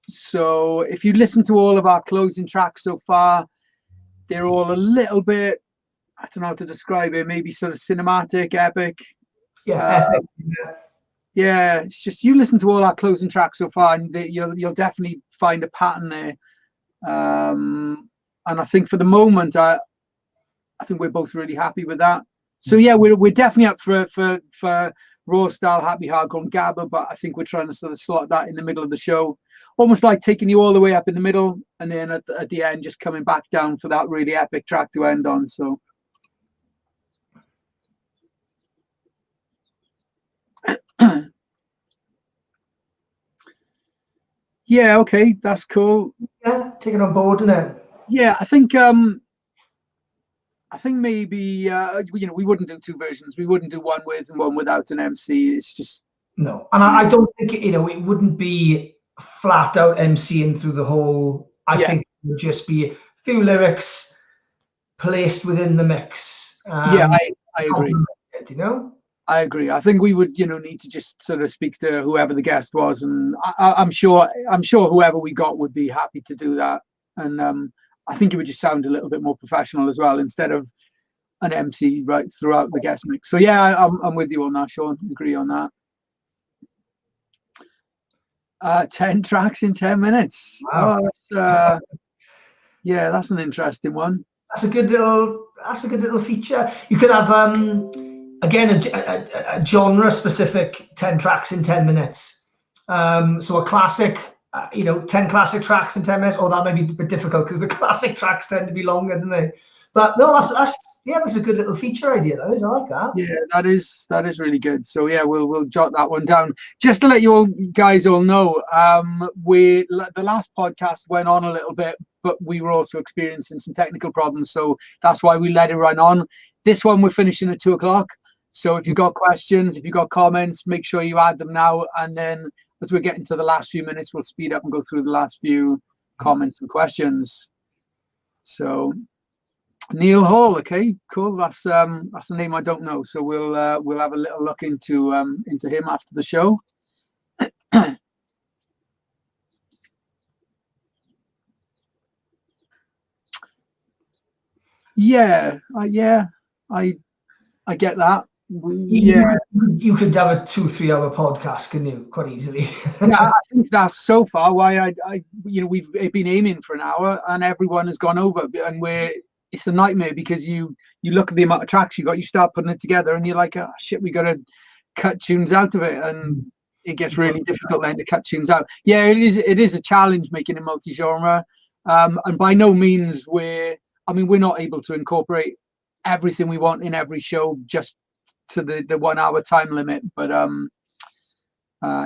So if you listen to all of our closing tracks so far, they're all a little bit, I don't know how to describe it, maybe sort of cinematic, epic. Yeah, epic. Yeah, it's just you listen to all our closing tracks so far, and you'll definitely find a pattern there. And I think for the moment, I think we're both really happy with that. So yeah, we're definitely up for raw style Happy Hardcore and Gabba, but I think we're trying to sort of slot that in the middle of the show, almost like taking you all the way up in the middle, and then at the end just coming back down for that really epic track to end on. So. Yeah, okay, that's cool. Yeah, take it on board, isn't it? Yeah, I think maybe you know, we wouldn't do two versions. We wouldn't do one with and one without an MC. It's just no, and I don't think it wouldn't be flat out MCing through the whole. I think it would just be a few lyrics placed within the mix. Yeah, I agree. You know. I agree. I think we would, you know, need to just sort of speak to whoever the guest was, and I'm sure whoever we got would be happy to do that. And I think it would just sound a little bit more professional as well, instead of an MC right throughout the guest mix. So yeah, I'm with you on that, Sean. Agree on that. 10 tracks in 10 minutes. Wow. Oh, yeah, that's an interesting one. That's a good little feature. You could have again a genre specific 10 tracks in 10 minutes. So a classic 10 classic tracks in 10 minutes, or that may be a bit difficult because the classic tracks tend to be longer, don't they? But no, that's a good little feature idea, that is. I like that. Yeah, that is really good. So yeah, we'll jot that one down. Just to let you all guys all know, the last podcast went on a little bit, but we were also experiencing some technical problems, so that's why we let it run on. This one we're finishing at 2:00. So if you've got questions, if you've got comments, make sure you add them now, and then as we're getting to the last few minutes, we'll speed up and go through the last few comments and questions. So Neil Hall, okay, cool. That's a name I don't know, so we'll have a little look into him after the show. Yeah, I get that. Yeah, you could have a 2-3 hour podcast, couldn't you, quite easily? Yeah, I think that's so far why we've been aiming for an hour, and everyone has gone over, and it's a nightmare because you look at the amount of tracks you got, you start putting it together, and you're like, oh shit, we got to cut tunes out of it, and it gets really difficult then to cut tunes out. Yeah, it is a challenge making a multi-genre, and by no means we're not able to incorporate everything we want in every show just to the 1 hour time limit, but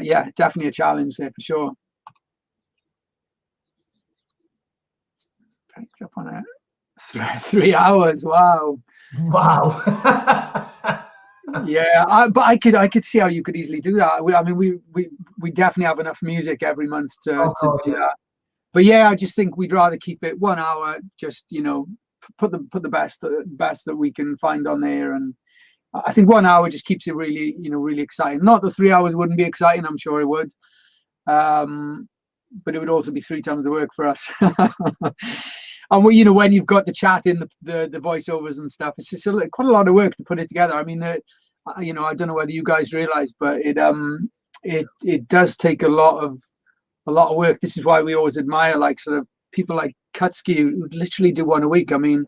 yeah, definitely a challenge there for sure. Picked up on it. 3 hours. Wow. Yeah, but I could see how you could easily do that. We definitely have enough music every month to do that. But yeah, I just think we'd rather keep it 1 hour. Just put the best that we can find on there, and I think 1 hour just keeps it really really exciting. Not that 3 hours wouldn't be exciting. I'm sure it would. But it would also be 3 times the work for us. And when you've got the chat in the voiceovers and stuff, it's just quite a lot of work to put it together. I mean, I don't know whether you guys realize, but it does take a lot of work. This is why we always admire sort of people like Kutsky, who literally do one a week. I mean,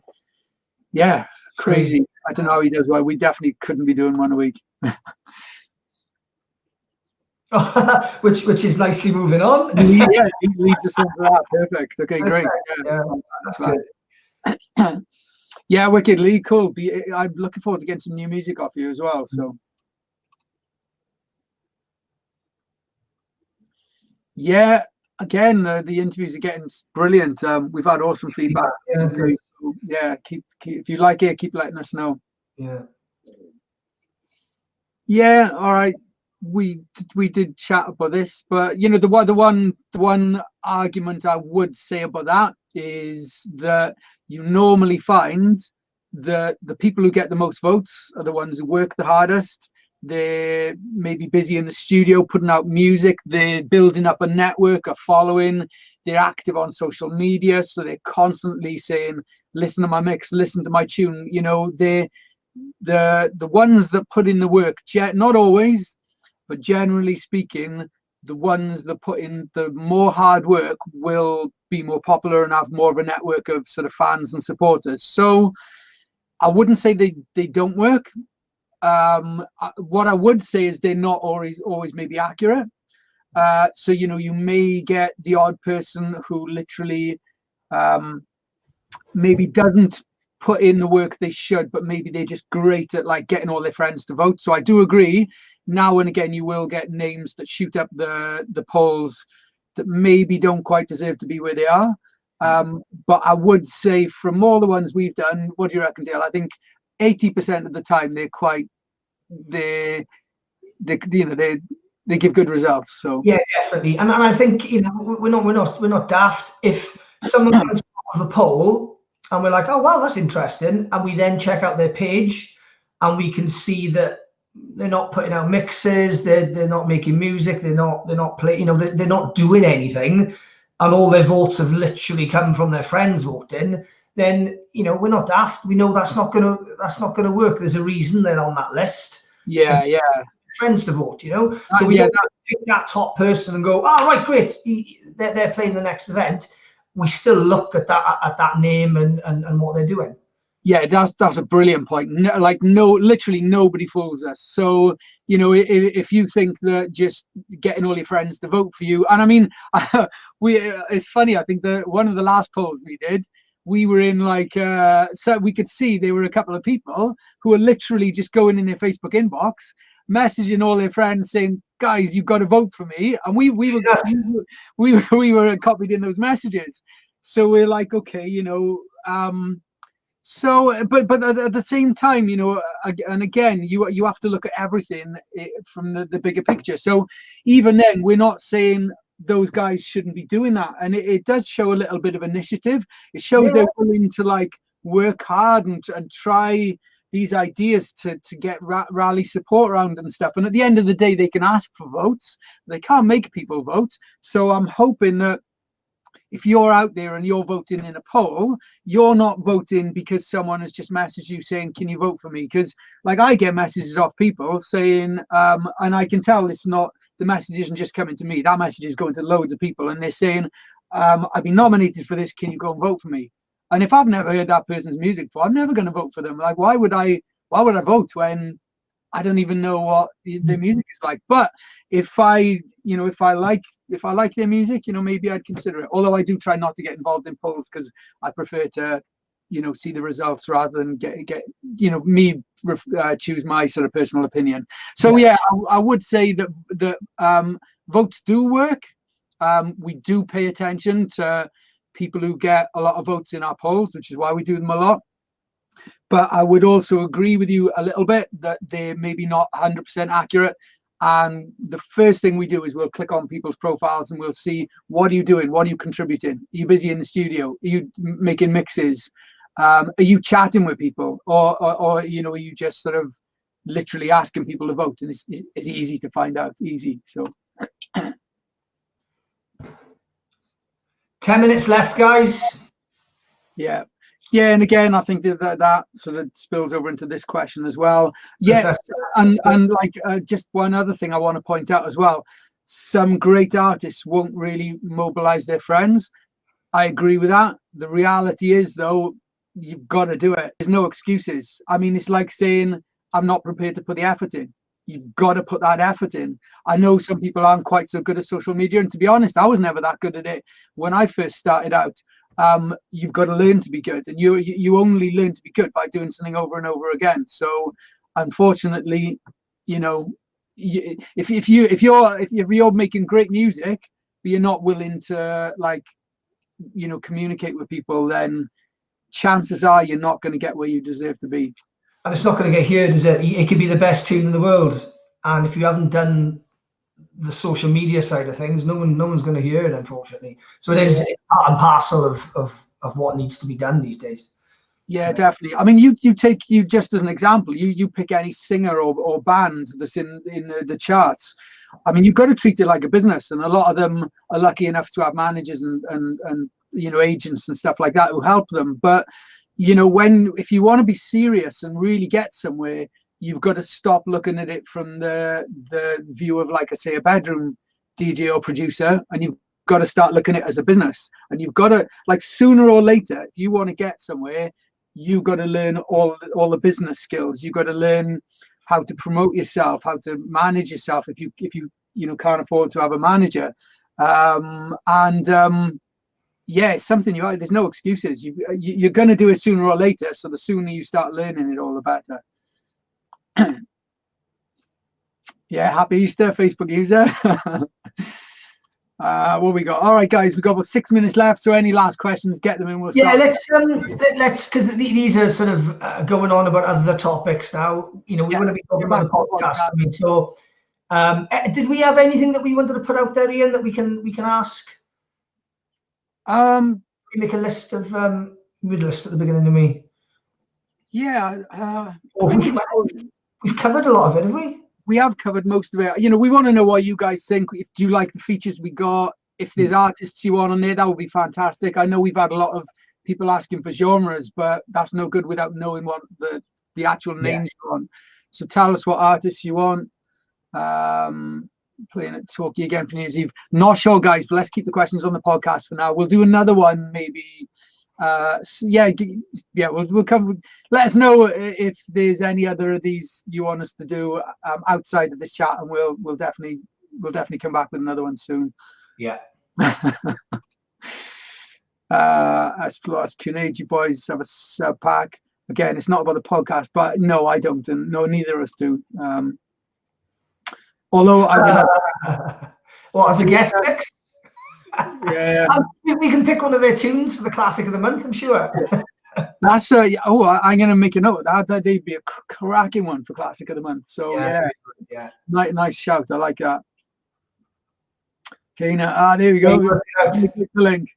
yeah, crazy. I don't know how he does. Well, we definitely couldn't be doing one a week. which is nicely moving on. Yeah, he leads us into that. Perfect. Okay, great. Yeah, that's good. Yeah, wicked, Lee. Cool. I'm looking forward to getting some new music off you as well. So yeah, again, the interviews are getting brilliant. We've had awesome feedback. Yeah, great. So, yeah, keep if you like it, keep letting us know. Yeah, all right. We did chat about this, but the one argument I would say about that is that you normally find that the people who get the most votes are the ones who work the hardest. They're maybe busy in the studio putting out music, they're building up a network, a following, they're active on social media, so they're constantly saying, listen to my mix, listen to my tune. They're the ones that put in the work, not always, but generally speaking, the ones that put in the more hard work will be more popular and have more of a network of sort of fans and supporters. So I wouldn't say they don't work. What I would say is they're not always maybe accurate. So you may get the odd person who literally maybe doesn't put in the work they should, but maybe they're just great at getting all their friends to vote. So I do agree. Now and again, you will get names that shoot up the polls that maybe don't quite deserve to be where they are. But I would say from all the ones we've done, what do you reckon, Dale? I think 80% of the time they give good results. So yeah, definitely. And I think we're not daft. If someone comes up with a poll and we're like, oh wow, that's interesting, and we then check out their page and we can see that they're not putting out mixes, they're not making music, they're not playing, they're not doing anything, and all their votes have literally come from their friends voting, then we're not daft. We know that's not gonna work. There's a reason they're on that list. Yeah. Friends to vote, so we don't pick that top person and go, oh right, great, they're playing the next event. We still look at that name and what they're doing. Yeah, that's a brilliant point. No, literally nobody fools us. So, if you think that just getting all your friends to vote for you, and I mean, it's funny. I think that one of the last polls we did, we were in so we could see there were a couple of people who were literally just going in their Facebook inbox, messaging all their friends saying, "Guys, you've got to vote for me," and we were we were copied in those messages. So we're like, okay, So, but at the same time, and again, you have to look at everything from the bigger picture. So even then, we're not saying those guys shouldn't be doing that, and it does show a little bit of initiative. It shows they're willing to work hard and try these ideas to get rally support around and stuff. And at the end of the day, they can ask for votes. They can't make people vote. So I'm hoping that if you're out there and you're voting in a poll, you're not voting because someone has just messaged you saying, "Can you vote for me?" Because I get messages off people saying, and I can tell it's not, the message isn't just coming to me. That message is going to loads of people, and they're saying, "I've been nominated for this. Can you go and vote for me?" And if I've never heard that person's music before, I'm never going to vote for them. Why would I vote when I don't even know what their music is like? But if I like their music, maybe I'd consider it. Although I do try not to get involved in polls because I prefer to, see the results rather than choose my sort of personal opinion. So I would say that votes do work. We do pay attention to people who get a lot of votes in our polls, which is why we do them a lot. But I would also agree with you a little bit that they're maybe not 100% accurate. And the first thing we do is we'll click on people's profiles and we'll see, what are you doing? What are you contributing? Are you busy in the studio? Are you making mixes? Are you chatting with people? Or are you just sort of literally asking people to vote? And it's easy to find out, easy. So 10 minutes left, guys. Yeah, and again, I think that sort of spills over into this question as well. Yes, and just one other thing I want to point out as well. Some great artists won't really mobilize their friends. I agree with that. The reality is, though, you've got to do it. There's no excuses. I mean, it's like saying, I'm not prepared to put the effort in. You've got to put that effort in. I know some people aren't quite so good at social media, and to be honest, I was never that good at it when I first started out. You've got to learn to be good, and you only learn to be good by doing something over and over again. So unfortunately, if you're making great music but you're not willing to communicate with people, then chances are you're not going to get where you deserve to be. And it's not going to get heard, is it? It could be the best tune in the world, and if you haven't done the social media side of things, no one's going to hear it, unfortunately. So it is part and parcel of what needs to be done these days. Yeah, definitely. I mean, you just as an example, you pick any singer or band that's in the charts. I mean, you've got to treat it like a business, and a lot of them are lucky enough to have managers and agents and stuff like that who help them. But if you want to be serious and really get somewhere, you've got to stop looking at it from the view of, a bedroom DJ or producer, and you've got to start looking at it as a business. And you've got to, sooner or later, if you want to get somewhere, you've got to learn all the business skills. You've got to learn how to promote yourself, how to manage yourself if you can't afford to have a manager. It's something there's no excuses. You're going to do it sooner or later. So the sooner you start learning it, all the better. Yeah, happy Easter, Facebook user. What we got? All right, guys, we got about 6 minutes left. So any last questions, get them in. We'll start. Let's because these are sort of going on about other topics now. We want to be talking about the podcast. I mean, so did we have anything that we wanted to put out there, Ian, that we can ask? We make a list of list at the beginning of me. Yeah. We've covered a lot of it, have we? We have covered most of it. We want to know what you guys think. Do you like the features we got? If there's artists you want on there, that would be fantastic. I know we've had a lot of people asking for genres, but that's no good without knowing what the actual names you want. So tell us what artists you want. Playing at Talkie again for New Year's Eve. Not sure, guys, but let's keep the questions on the podcast for now. We'll do another one maybe Yeah, we'll come. Let us know if there's any other of these you want us to do outside of this chat, and we'll definitely come back with another one soon. Yeah. As plus Q&A, you boys have a sub pack. Again, it's not about the podcast, but no, I don't, and no, neither of us do. Although I'm gonna. What, as a guest mix? Yeah. We can pick one of their tunes for the classic of the month, I'm sure. That's I'm gonna make a note. That'd be a cracking one for classic of the month. So yeah. Nice shout. I like that. Okay, now there we go. The link.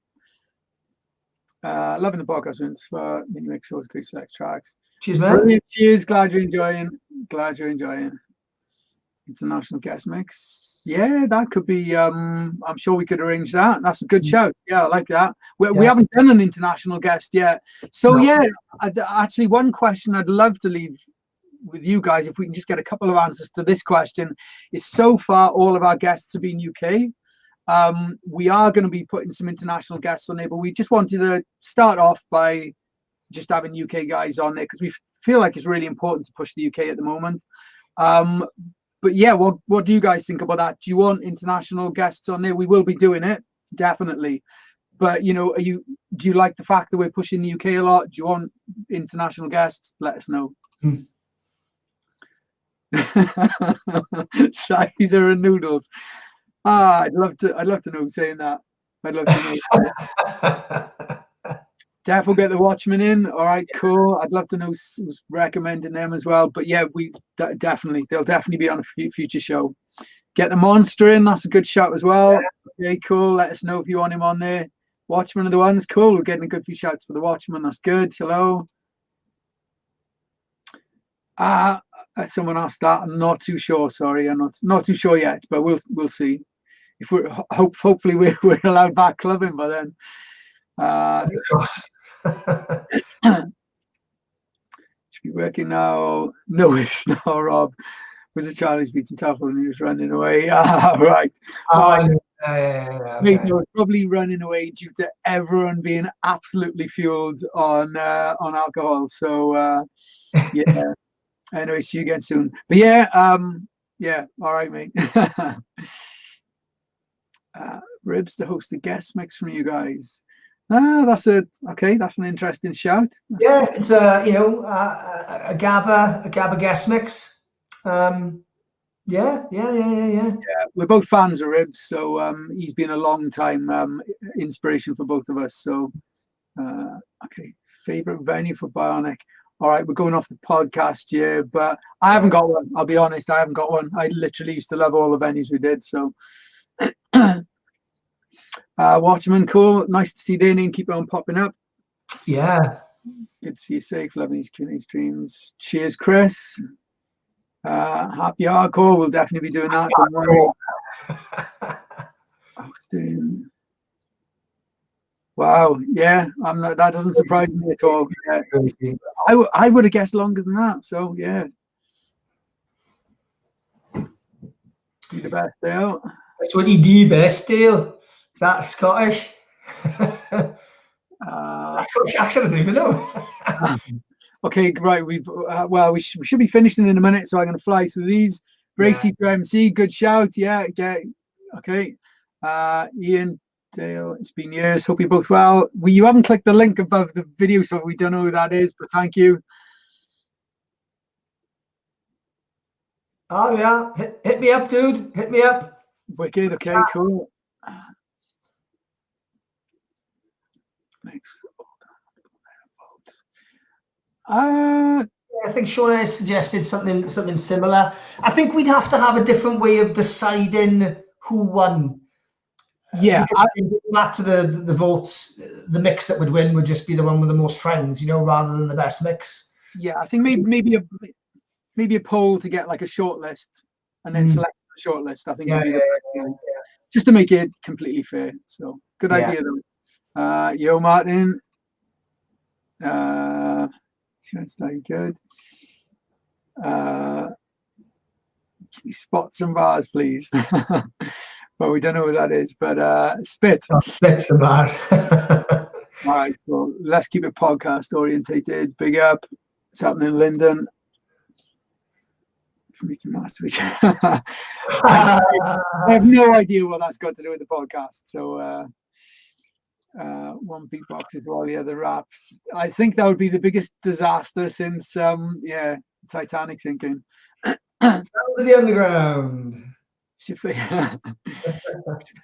Loving the podcast since for mini mix always great select tracks. Cheers, man. Brilliant. Cheers. Glad you're enjoying. International guest mix. Yeah, that could be. I'm sure we could arrange that. That's a good shout. Yeah, I like that. We haven't done an international guest yet. So actually, one question I'd love to leave with you guys, if we can just get a couple of answers to this question, is so far all of our guests have been UK. We are going to be putting some international guests on there, but we just wanted to start off by just having UK guys on there because we feel like it's really important to push the UK at the moment. But yeah, what do you guys think about that? Do you want international guests on there? We will be doing it, definitely. But do you like the fact that we're pushing the UK a lot? Do you want international guests? Let us know. Cider and noodles. I'd love to know who's saying that. I'd love to know. Definitely get the Watchmen in. All right, cool. I'd love to know who's recommending them as well. But yeah, they'll definitely be on a future show. Get the Monster in. That's a good shout as well. Yeah. Okay, cool. Let us know if you want him on there. Watchmen are the ones. Cool. We're getting a good few shouts for the Watchmen. That's good. Hello. Someone asked that. I'm not too sure. Sorry, I'm not too sure yet. But we'll see. If we're hopefully we're allowed back clubbing by then. Should be working now. No, it's not, Rob. Was a child who's beaten tough when he was running away. Right. Mate, no, probably running away due to everyone being absolutely fueled on alcohol. So yeah. Anyway, see you again soon. But yeah, all right, mate. Ribs to host a guest mix from you guys. That's an interesting shout. Yeah, it's a Gabba guest mix. Yeah. We're both fans of Ribs, so he's been a long time inspiration for both of us. So okay, favorite venue for Bionic. All right, we're going off the podcast here, but I haven't got one. I'll be honest, I haven't got one. I literally used to love all the venues we did. So Watchmen, cool. Nice to see their name keep on popping up. Yeah. Good to see you safe. Loving these Q&A streams. Cheers, Chris. Happy hardcore. We'll definitely be doing that. Don't worry. Austin. Wow. Yeah. That doesn't surprise me at all. Yeah. I would have guessed longer than that. So yeah. Be the best, Dale. That's what you do best, Dale. Is that Scottish? Scottish accent, I don't even know. Okay, right. We should be finishing in a minute, so I'm going to fly through these. Bracy to MC, good shout. Yeah, okay. Ian, Dale, it's been years. Hope you're both well. You haven't clicked the link above the video, so we don't know who that is, but thank you. Oh yeah, hit me up, dude. Hit me up. Wicked. Okay, cool. Next. I think Sean has suggested something similar. I think we'd have to have a different way of deciding who won. Yeah, after the votes, the mix that would win would just be the one with the most friends, rather than the best mix. Yeah, I think maybe a poll to get like a short list and then select the short list. I think would be the best just to make it completely fair. So good idea though. Yo, Martin. That's very good. Can you spot some bars, please? Well, we don't know what that is, but spit. Spit's a bars. All right, well, let's keep it podcast orientated. Big up. It's happening in London. For me to master which I have no idea what that's got to do with the podcast. So one big box is all the other wraps. I think that would be the biggest disaster since Titanic sinking. Sounds of the Underground. What's your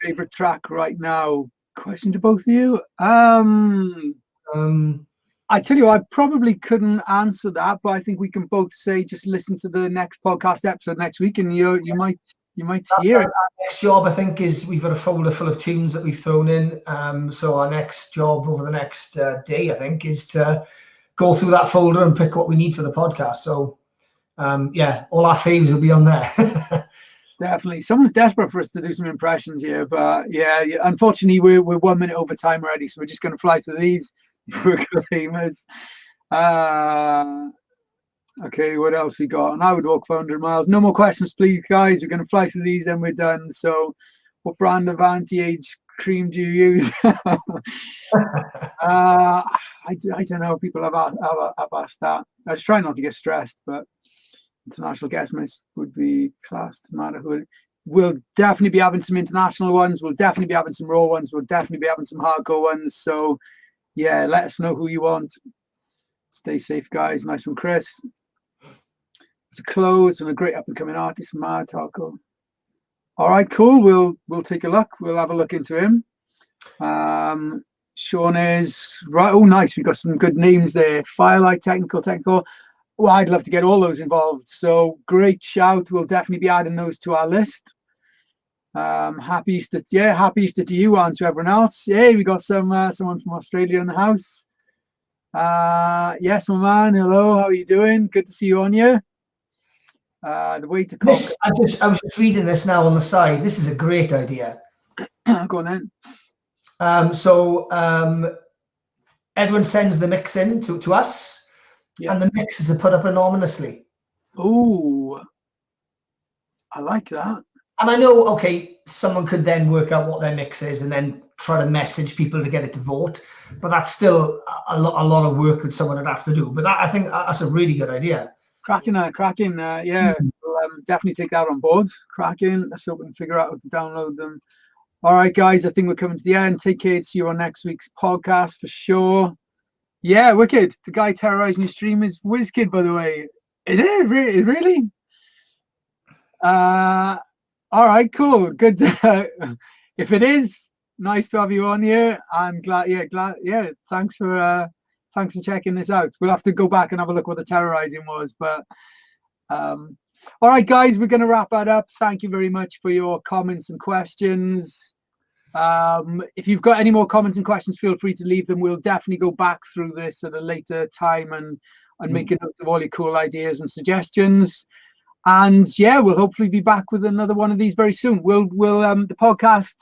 favorite track right now? Question to both of you. I tell you, I probably couldn't answer that, but I think we can both say just listen to the next podcast episode next week, and you might hear it. Our next job, I think, is we've got a folder full of tunes that we've thrown in. So our next job over the next day, I think, is to go through that folder and pick what we need for the podcast. So all our faves will be on there. Definitely. Someone's desperate for us to do some impressions here, but yeah, unfortunately we're 1 minute over time already, so we're just going to fly through these. We're famous. Okay, what else we got? And I would walk 400 miles. No more questions, please, guys. We're going to fly through these, then we're done. So, what brand of anti-age cream do you use? I don't know. People have asked that. I was trying not to get stressed, but international guest miss would be classed no matter who. We'll definitely be having some international ones. We'll definitely be having some raw ones. We'll definitely be having some hardcore ones. So, yeah, let us know who you want. Stay safe, guys. Nice one, Chris. It's a close and a great up-and-coming artist, Mad Taco. All right, cool. We'll take a look. We'll have a look into him. Sean is right. Oh, nice. We've got some good names there. Firelight, technical. Well, I'd love to get all those involved. So great shout. We'll definitely be adding those to our list. Happy Easter to you and to everyone else. Yeah, we got someone from Australia in the house. Yes, my man. Hello, how are you doing? Good to see you on here. The way to conquer. I was just reading this now on the side. This is a great idea. Go on then. So everyone sends the mix in to us, and the mixes are put up anonymously. Oh, I like that. And I know, okay, someone could then work out what their mix is and then try to message people to get it to vote, but that's still a lot of work that someone would have to do. But I think that's a really good idea. Cracking. Yeah, we'll definitely take that on board. Cracking. Let's hope we can figure out how to download them. All right, guys, I think we're coming to the end. Take care. See you on next week's podcast for sure. Yeah, wicked. The guy terrorizing your stream is WizKid, by the way. Is it really? All right, cool. Good. If it is, nice to have you on here. I'm glad. Yeah. Thanks for checking this out. We'll have to go back and have a look what the terrorizing was. But all right, guys, we're going to wrap that up. Thank you very much for your comments and questions. If you've got any more comments and questions, feel free to leave them. We'll definitely go back through this at a later time and make a note of all your cool ideas and suggestions. And yeah, we'll hopefully be back with another one of these very soon. We'll the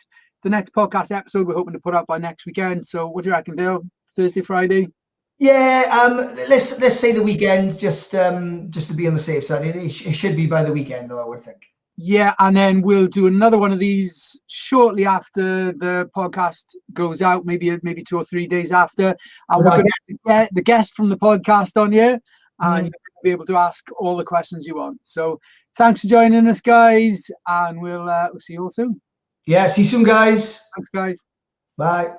next podcast episode we're hoping to put up by next weekend. So what do you reckon, Dale? Thursday, Friday? Yeah, let's say the weekend, just to be on the safe side. It should be by the weekend, though, I would think. Yeah, and then we'll do another one of these shortly after the podcast goes out, maybe 2 or 3 days after. And we're going to get the guest from the podcast on here, and you'll be able to ask all the questions you want. So thanks for joining us, guys, and we'll see you all soon. Yeah, see you soon, guys. Thanks, guys. Bye.